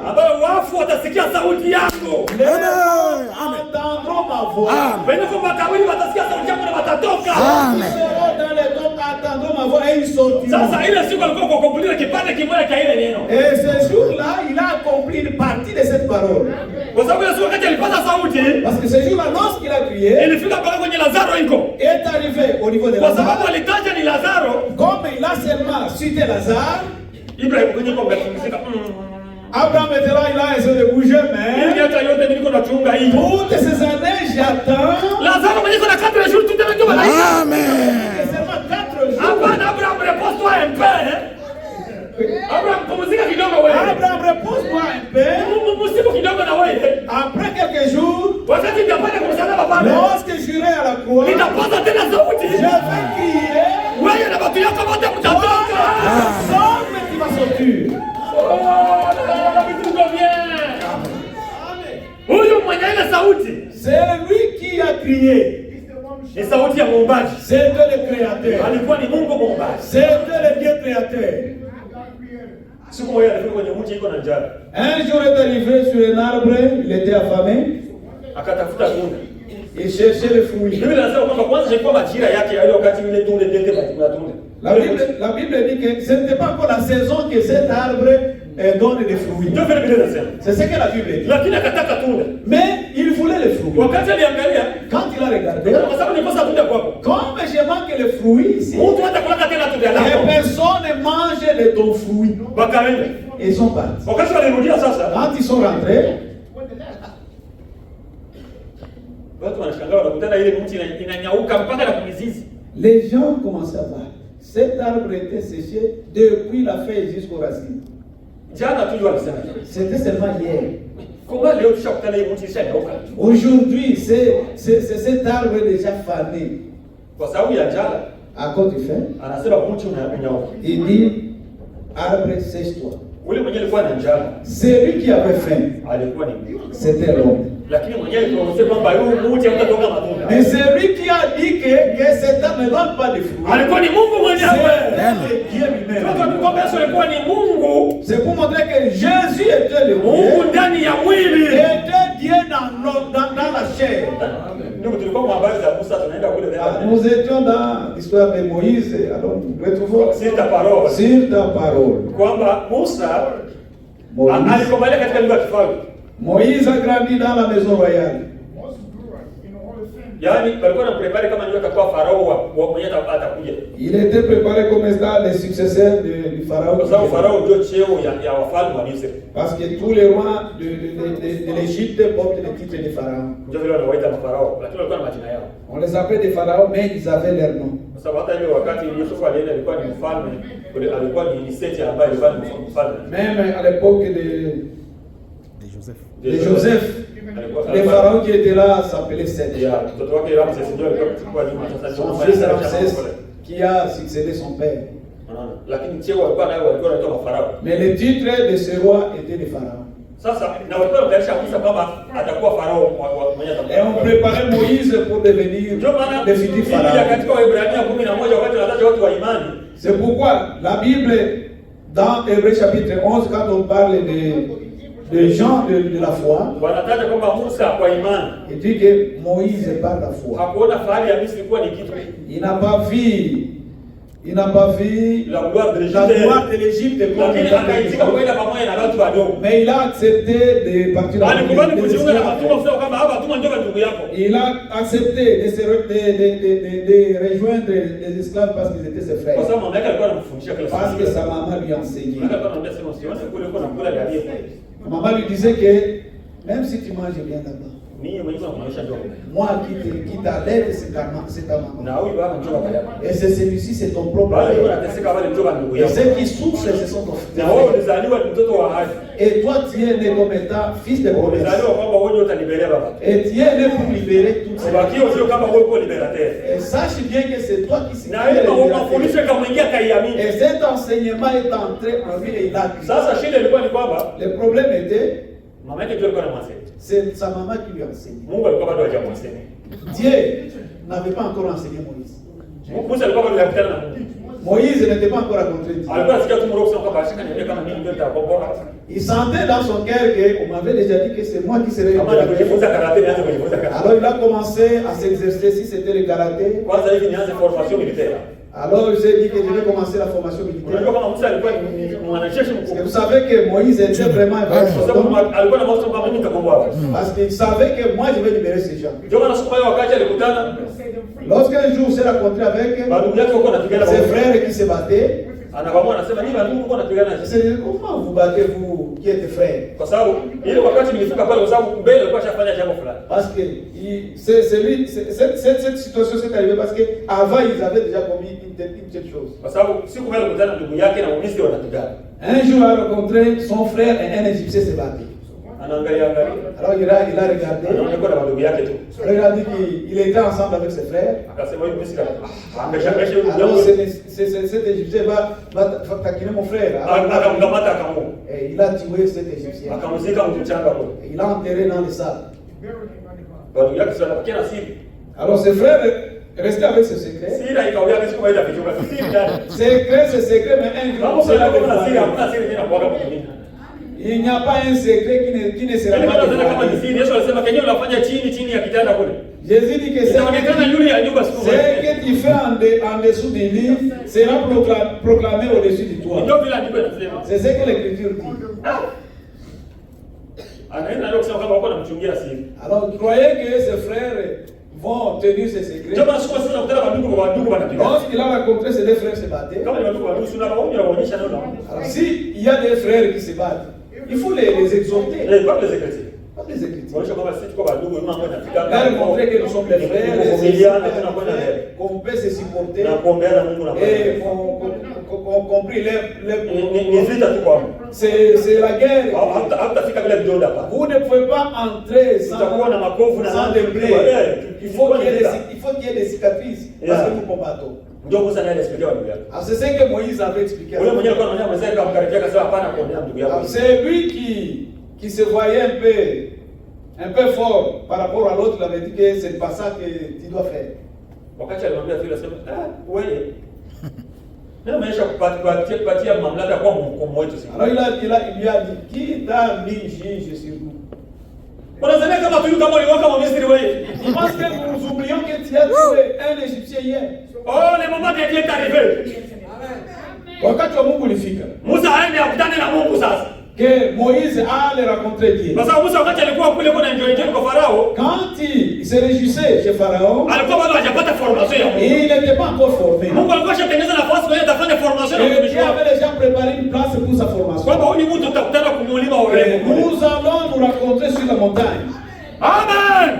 Les morts entendront ma voix. Amen. Dans les tombes entendront ma voix et ils sortiront. Et ce jour-là, il a accompli une partie de cette parole. Parce que ce jour-là, lorsqu'il a crié, il est arrivé au niveau de Lazare. Comme il a seulement cité Lazare, Abraham était là, il a essayé de bouger, mais toutes ces années, j'attends. Amen. C'est seulement 4 jours. Abraham, repose-toi un peu. Abraham, repose-toi un peu. Après quelques jours, lorsque j'irai à la croix, je vais crier. Sors, mais tu vas sortir. C'est lui qui a crié. C'était le créateur. C'était le Dieu créateur. Un jour est arrivé sur un arbre, il était affamé. Il cherchait le fruit. La Bible dit que ce n'était pas encore la saison que cet arbre donne des fruits. C'est ce que la Bible dit. Mais il voulait les fruits. Quand il a regardé, comme je manque les fruits ici, et personne ne mange de ton fruit. Et ils sont partis. Quand ils sont rentrés, les gens commençaient à voir. Cet arbre était séché depuis la feuille jusqu'aux racines. C'était seulement hier. Aujourd'hui, c'est cet arbre déjà fané. À cause du faim, il dit, arbre, sèche-toi. Celui qui avait faim, c'était l'homme. Mais c'est lui qui a dit que cet arbre ne donne pas de fruits. C'est Dieu lui-même. C'est pour montrer que Jésus était le Dieu. Était Dieu dans la chair. Nous étions dans l'histoire de Moïse. Alors nous retrouvons sur ta parole. Sur ta parole. Moïse a grandi dans la maison royale. Il était préparé comme étant le successeur du pharaon. Parce que tous les rois de l'Égypte portent le titre de pharaon. On les appelait des pharaons, mais ils avaient leur nom. Même à l'époque de Joseph, les pharaons qui étaient là s'appelaient Seth. Son fils Ramsès qui a succédé son père. Mais le titre de ce roi était le pharaon. Et on préparait Moïse pour devenir le futur pharaon. C'est pourquoi la Bible, dans Hébreux chapitre 11, quand on parle de gens de la foi, il dit que Moïse est par la foi. Il n'a pas vu la gloire de l'Égypte, mais il a accepté de partir dans il a accepté de rejoindre les esclaves parce qu'ils étaient ses frères. Parce que sa maman lui enseignait. Maman lui disait que même si tu manges bien là-bas, moi qui t'allaite, c'est ta maman. Et c'est celui-ci, c'est ton propre père. Et ceux qui souffrent, ce sont ton frère. Et toi, tu es né comme étant fils de promesse. Et tu es né pour libérer tout ça. Et sache bien que c'est toi qui s'est et cet enseignement est entré en lui et il a pris. Le problème était c'est sa maman qui lui a enseigné. Dieu n'avait pas encore enseigné Moïse. Moïse n'était pas encore rencontré Dieu. Il sentait dans son cœur qu'on m'avait déjà dit que c'est moi qui serais le karaté. Alors il a commencé à s'exercer si c'était le karaté. Alors j'ai dit que je vais commencer la formation militaire. Parce que vous savez que Moïse était vraiment parce qu'il savait que moi je vais libérer ces gens. Lorsqu'un jour s'est rencontré avec ses frères qui se battaient, comment vous battez vous qui êtes frères? Parce que cette situation s'est arrivée parce qu'avant ils avaient déjà commis une telle chose. Un jour il a rencontré son frère et un Égyptien se battait. Alors il a regardé. Regardez qu'il était ensemble avec ses frères. Alors cet Égyptien va taquiner mon frère. Et il a tué cet Égyptien. Et il a enterré dans le sable. Alors ses frères restaient avec ce secret. Secret, c'est secret, mais un jour c'est là. Il n'y a pas un secret qui ne sera pas dévoilé. Jésus dit que ce que tu fais en dessous du lit sera proclamé au-dessus de toi. C'est ce que l'Écriture dit. Alors, croyez que ses frères vont tenir ces secrets. Lorsqu'il a rencontré ces deux frères se battaient. Alors, s'il y a des frères qui se battent, il faut les exhorter. Pas les écréter. Montrer que nous sommes des frères, qu'on peut se supporter et qu'on prie c'est la guerre. Vous ne pouvez pas entrer sans des plaies. Il faut qu'il y ait des cicatrices parce que nous combattons. C'est ce que Moïse avait expliqué. C'est lui qui se voyait un peu fort par rapport à l'autre. Il avait dit que c'est pas ça que tu dois faire. Alors il lui a dit, qui t'a mis juge sur nous? Je pense que nous oublions que tu as tué un Égyptien hier. Oh, le moment de Dieu est arrivé. Wakati wa Mungu ulifika. Musa aende akutane na Mungu sasa. que Moïse allait rencontrer Dieu. Parce que Musa wakati alikuwa kule kuna enjoy kwa Farao, Quand il se réjouissait chez Pharaon, alikuwa bado hajapata formation. il n'était pas encore formé. Mungu alikuwa ashatengeneza nafasi kwa yeye atafanya formation na Et mtumishi Dieu wake. avait déjà préparé une place pour sa formation. Kwamba huyu mtu tutakutana kumulima wa Et urembo. nous allons nous rencontrer sur la montagne. Amen.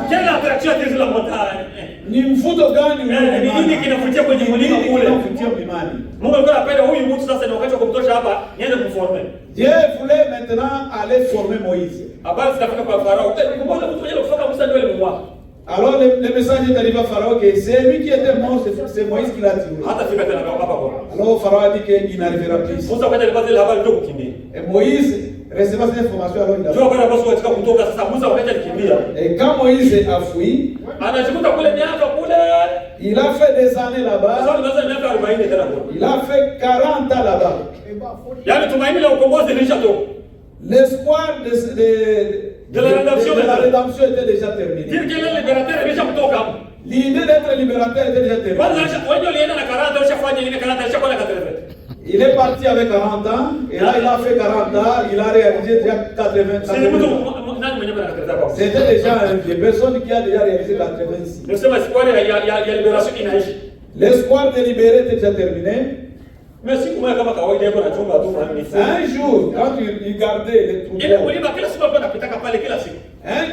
Quelle attraction est la montagne? Ni mvuto gani Ni nini kinavutia kwenye mlima kule? kinavutia mlimani? Mungu alikuwa anapenda huyu mtu sasa ni wakati wa kumtosha hapa niende kumforme. Dieu voulait maintenant aller former Moïse. Habari zitafika kwa Farao. Mbona mtu mwenyewe kufaka Musa ndio alimwa? Alors le message est arrivé à Pharaon que c'est lui qui était mort, c'est Moïse qui l'a tué. Hata fika tena kwa hapa kwa. Alors Pharaon a dit qu'il n'arrivera plus. Musa wakati alipata ile habari ndio kukimbia. Et Moïse recevant cette information, alors il a Ndio wakati ambapo katika kutoka sasa Musa wakati alikimbia. Et quand Moïse a fui, Anajikuta kule miaka kule. il a fait des années Sasa là-bas. nimeanza miaka 40 tena kwa. Il a fait 40 ans là-bas. Yaani tumaini la ukombozi lilishatoka. L'espoir De la rédemption était déjà terminé. Dire que le libérateur ilishamtoka. L'idée d'être libérateur était déjà Kwanza terminée. wengi walienda na 40 walishafanya ile 40 alishakuwa na 80. Il est parti avec 40 ans, et là il a fait 40 ans, il a réalisé déjà 80 Sisi mtu ans. nani mwenyewe anakataza kwa. C'était déjà un vieux, personne qui a déjà réalisé 86. Nasema siku ya liberation inaishi. L'espoir de libérer était déjà terminé. Mais siku moja kama kawaida yako nachunga tu mimi. Un jour, quand il gardait les Ile troupeaux, kulima kila siku alikuwa anapita pale kila siku. hein,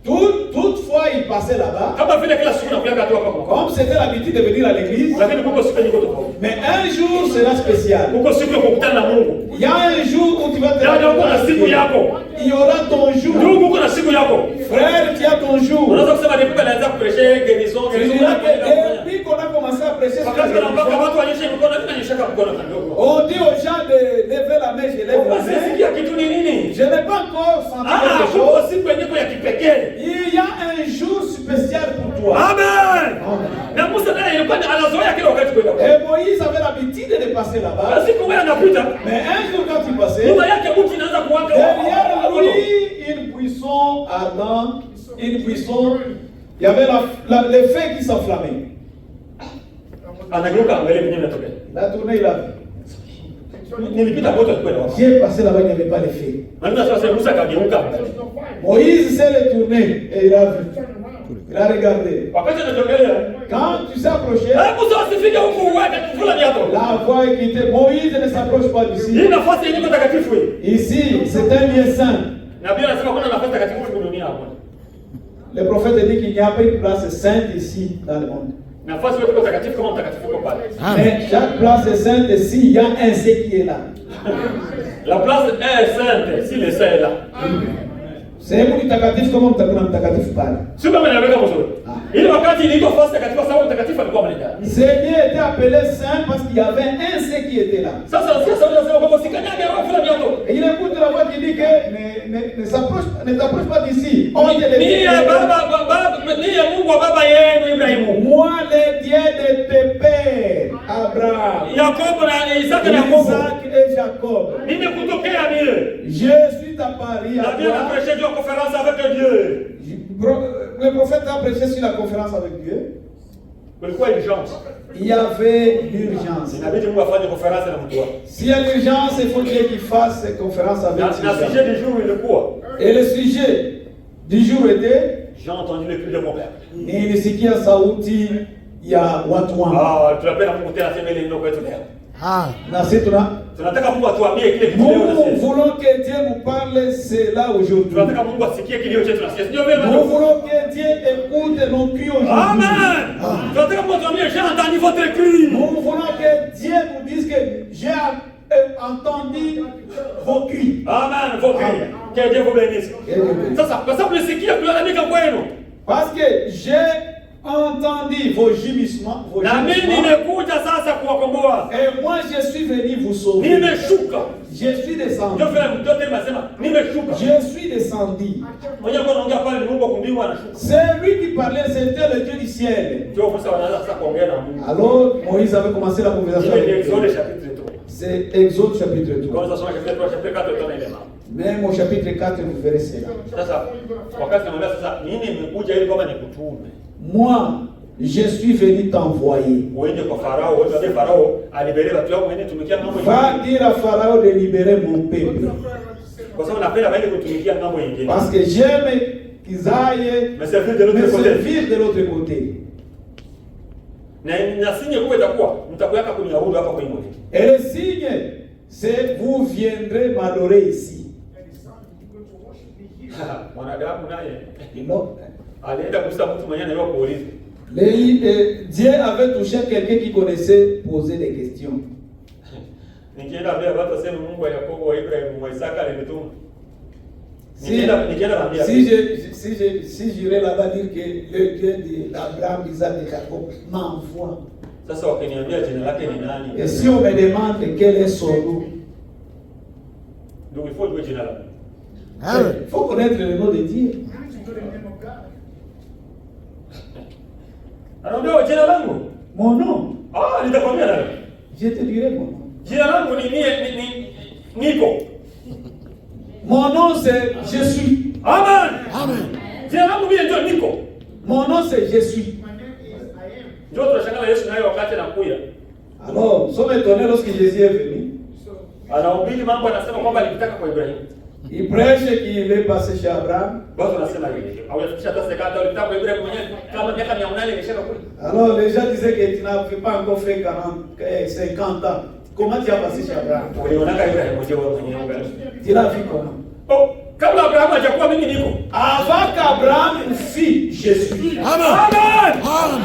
toutefois il passait là-bas. Kama vile kila siku nakuja tu hapa kwa. Comme c'était l'habitude de venir à l'église, Lakini kuko siku nyingi tofauti. mais un jour sera spécial. Kuko siku ya kukutana na Mungu. Il y a un jour où tu vas te Ndio uko na siku yako. Il y aura ton jour. Ndugu uko na siku yako. Frère, tu as ton jour. Unaweza kusema ni Biblia inaanza kuprêcher guérison, Tu guérison. diras que depuis qu'on a commencé à prêcher sur Wakati la na mpaka religion, watu wanyeshe mikono na nyesha mkono kidogo. on dit aux gens de lever la main, je lève la main. Unasikia kitu ni nini? Je n'ai pas encore senti Ah, quelque kuko chose. siku yenyewe ya kipekee. Il y a un jour spécial pour toi. Amen. Na Musa naye ilikuwa anazoea kila wakati kwenda. Et Moïse avait l'habitude de passer là-bas. Siku moja anapita. Mais un jour quand il passait, Nyuma yake mtu inaanza kuwaka. derrière lui, une buisson ardent, une buisson, il y avait les feux qui s'enflammaient. Anageuka angalia mwenyewe anatokea. Il a tourné, il a vu. Nilipita moto kwenda wapi? J'ai passé là-bas, il n'y avait pas les feux. Maana sasa Musa kageuka. Moïse s'est retourné et il a vu. Il a regardé. Wakati anatokea. Quand tu s'approchais, Musa asifike huku uweke kufula viatu. la voix est quittée. Moïse ne s'approche pas Hii d'ici. nafasi yenyewe takatifu hii. Ici, c'est un lieu saint. Na Biblia inasema kuna nafasi takatifu kwa dunia hapa. Le prophète dit qu'il n'y a pas une place sainte ici dans le monde. Nafasi yote takatifu kama mtakatifu kwa pale. Mais chaque place est sainte ici, il y a un saint qui est là. La place est sainte si le saint est là. Sehemu ni takatifu kama mtakuna mtakatifu pale. Sio kama inaweka mzuri. Ile wakati iliitwa fasi takatifu sababu mtakatifu alikuwa mlenda. Ce lieu était appelé saint parce qu'il y avait un saint qui était là. Sasa sasa unasema kwamba sikanyage au kufula viatu. Et il écoute la voix qui dit que ne t'approche pas d'ici. On te le Ni dit. Mungu wa baba yenu Ibrahimu. Moi, le Dieu de tes pères, Abraham, Yakobo na Isaka na Yakobo. Isaac et Jacob. Nimekutokea mie. Je suis apparu Na à Dieu a toi. prêché une conférence avec Dieu. Le prophète a prêché sur la conférence avec Dieu. Kulikuwa urgence. Il y avait l'urgence. Inabidi Mungu afanye conférence na mtu wake. S'il y a l'urgence, il faut Dieu qu'il fasse cette conférence avec Na ces sujet gens. du jour ilikuwa. Et le sujet du jour était J'ai entendu le cri de mon père. nilisikia sauti ya watu wangu. Ah, tunapenda Mungu tena sema ile neno kwetu leo. Ah, Na sisi Tunataka Mungu atuambie kile kitu leo nous nasikia. voulons que Dieu nous parle cela aujourd'hui. Tunataka Mungu asikie kilio chetu nasikia. Sio vile Nous voulons que Dieu écoute nos cris aujourd'hui. Amen. Tunataka Mungu atuambie j'ai entendu votre cri. Nous voulons que Dieu nous dise que j'ai entendu vos cris. Amen. Vos cris. Que Dieu vous bénisse. Sasa kwa sababu nisikia kulalamika kwenu. Parce que j'ai entendu vos gémissements, vos Na mimi gémissements. nimekuja sasa kuwakomboa. Et moi je suis venu vous sauver. Nimeshuka. Je suis descendu. Ndio vile mtoto anasema nimeshuka. Je suis descendu. Mwenye kwa anaongea pale ni Mungu akumbingwa anashuka. C'est lui qui parlait, c'était le Dieu du ciel. Ndio Musa wanaanza sasa kuongea na Mungu. Alors Moïse avait commencé la conversation Ile ni avec Exode Dieu. chapitre 3. C'est Exode chapitre 3. Kwa sababu chapitre 3 chapitre 4 tutaona ile mambo. Même au chapitre 4, vous verrez cela. Sasa wakati namwambia sasa nini nimekuja ili kama nikutume. Moi, je suis venu t'envoyer. Va dire à Pharaon de libérer mon peuple. Parce que j'aime qu'ils aillent me servir de l'autre côté. Et le signe, c'est vous viendrez m'adorer ici. Dieu avait touché quelqu'un qui connaissait poser des questions. Si j'irais là-bas dire que le Dieu d'Abraham, d'Isaac et Jacob m'envoie. Et si on me demande quel est son nom, donc il faut jouer général. Il faut connaître le nom de Dieu. Alors, mon nom. Ah, il t'a combien là? Je te dirai mon nom. Nico. Mon nom c'est je suis. Amen. Amen. Nico. Mon nom c'est je suis. Alors, sommes étonnés lorsque Jésus est venu. Il prêche qu'il est passé chez Abraham. Alors les gens disaient que tu n'avais pas encore fait 50 ans. Comment tu as passé chez Abraham? Tu l'as vu comment? Oh, quand Abraham a déjà mis Nico. Avant qu'Abraham fît, je suis. Amen.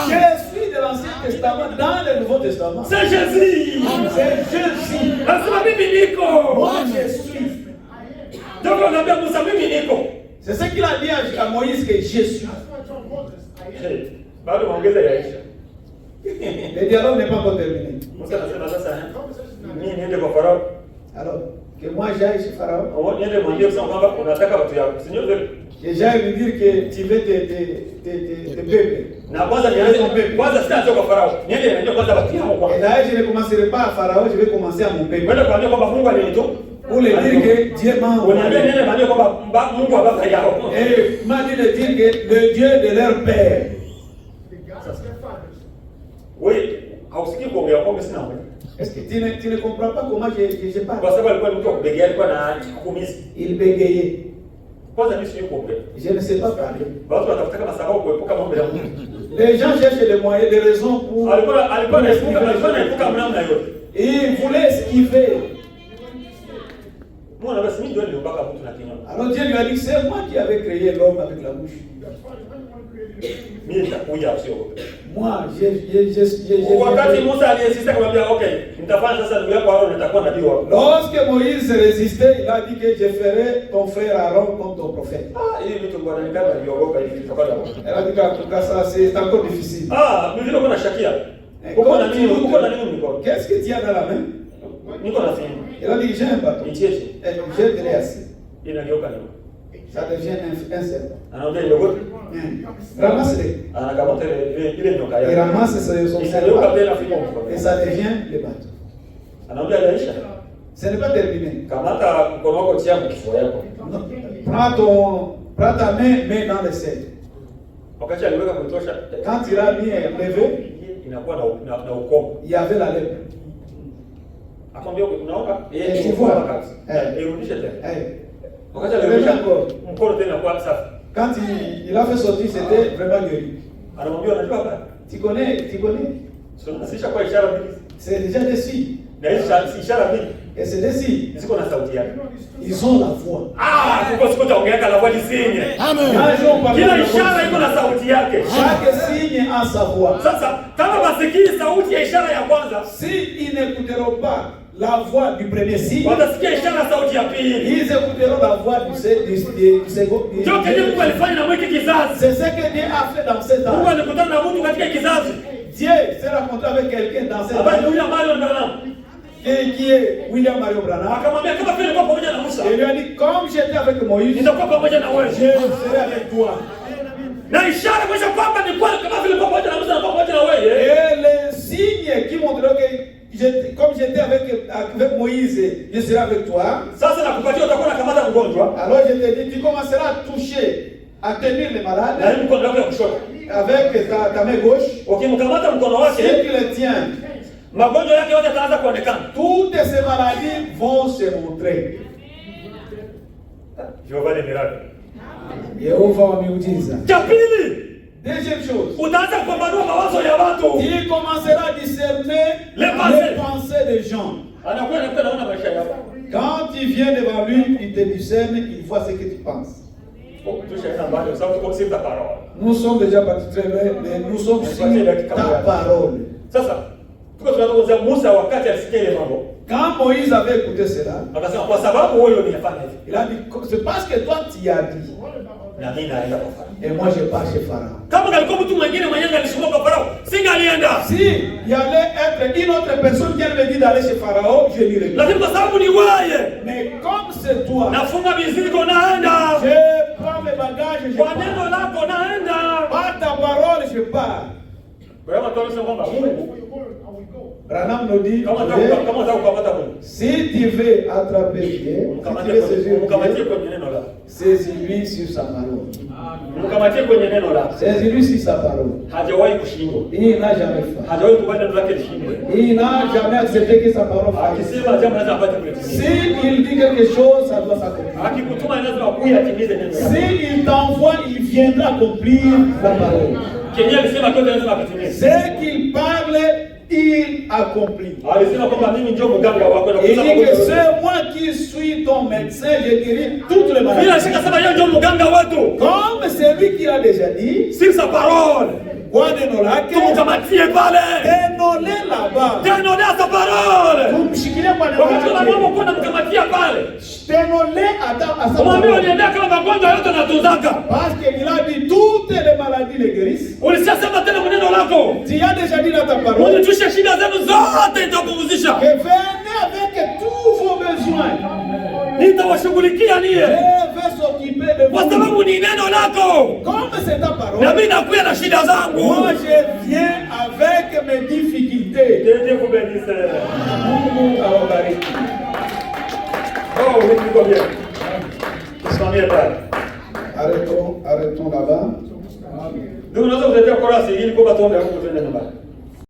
Jésus de l'Ancien Testament dans le Nouveau Testament. C'est Jésus. C'est Jésus. Moi je suis. C'est ce qu'il a dit à Moïse que je suis. Le dialogue n'est pas encore terminé. Alors, que moi j'aille chez Pharaon. Que j'aille lui dire que tu veux te peuples. Et là, je ne commencerai pas à Pharaon, je vais commencer à mon peuple. Pour lui dire que Dieu m'a envoyé. Et m'a dit de dire que le Dieu de leur père. Oui, est-ce que tu ne comprends pas comment je parle? Il bégayait. Je ne sais pas parler. Les gens cherchent des moyens, des raisons pour. Et ils voulaient esquiver. Alors Dieu lui a dit, c'est moi qui avais créé l'homme avec la bouche. Moi, lorsque Moïse résistait, il a dit que je ferai ton frère Aaron comme ton prophète. Elle a dit qu'en tout cas, ça c'est encore difficile. Qu'est-ce que tu as dans la main? Il a dit, j'ai un bâton. J'ai de l'acier. Ça devient un serpent. Ramasse-les. Il ramasse son serpent. Et ça devient le bâton. Ce n'est pas terminé. Prends ta main, mets dans le sel. Quand il a mis levé, il y avait la lèpre. Et tu vois, quand il a fait sortir, c'était vraiment guéri. Tu connais? C'est déjà des signes. Et c'est des signes. Ils ont la voix. Amen. Chaque signe a sa voix. Si ils n'écouteront pas la voix du premier signe, ils écouteront la voix du second. C'est ce que Dieu a fait dans cet âge. Dieu s'est rencontré avec quelqu'un dans cet âge. Qui est William Mario Branham. Il lui a dit, comme j'étais avec Moïse, je serai avec toi. Et les signes qui montreront que comme j'étais avec Moïse, je serai avec toi. Sasa nakupatia utakuwa unakamata mgonjwa. Alors je te dis, tu commenceras à toucher, à tenir les malades. Na hii mkono wako ya kushoto. Avec ta main gauche. Ukimkamata mkono wake, si tu le tiens, magonjwa yake yote yataanza kuonekana. Toutes ces maladies vont se montrer. Jehova ni miracles. Yehova wa miujiza. Cha pili, deuxième chose, utaanza kupambanua mawazo ya watu. Il commencera à discerner les pensées des gens. Anakuwa anaona maisha yako. Quand tu viens devant lui, il te discerne, il voit ce que tu penses. Nous sommes déjà partis très loin, mais nous sommes sur ta parole. Quand Moïse avait écouté cela, il a dit, c'est parce que toi tu as dit. Et moi je pars chez Pharaon. Si il y allait être une autre personne qui avait dit d'aller chez Pharaon, je n'irai pas. Mais comme c'est toi, je prends mes bagages et je pars. Par ta parole, je pars. Branham nous dit, si tu veux attraper Dieu, saisis-lui sur sa parole. Saisis-lui sur sa parole. Il n'a jamais fait. Il n'a jamais accepté que sa parole fasse. S'il dit quelque chose, ça doit s'accomplir. S'il t'envoie, il viendra accomplir la parole. Ce qu'il parle, il accomplit. Il dit que c'est moi qui suis ton médecin, je guéris toutes les maladies. Comme c'est lui qui l'a déjà dit, sur sa parole. Dénolé là-bas. Dénolé à sa parole. Dénolé à sa parole. Parce qu'il a dit toutes les maladies les guérissent. Tu as déjà dit dans ta parole que venez avec tous vos besoins. Je vais s'occuper de vous. Comme c'est ta parole, moi je viens avec mes difficultés. Arrêtons là-bas.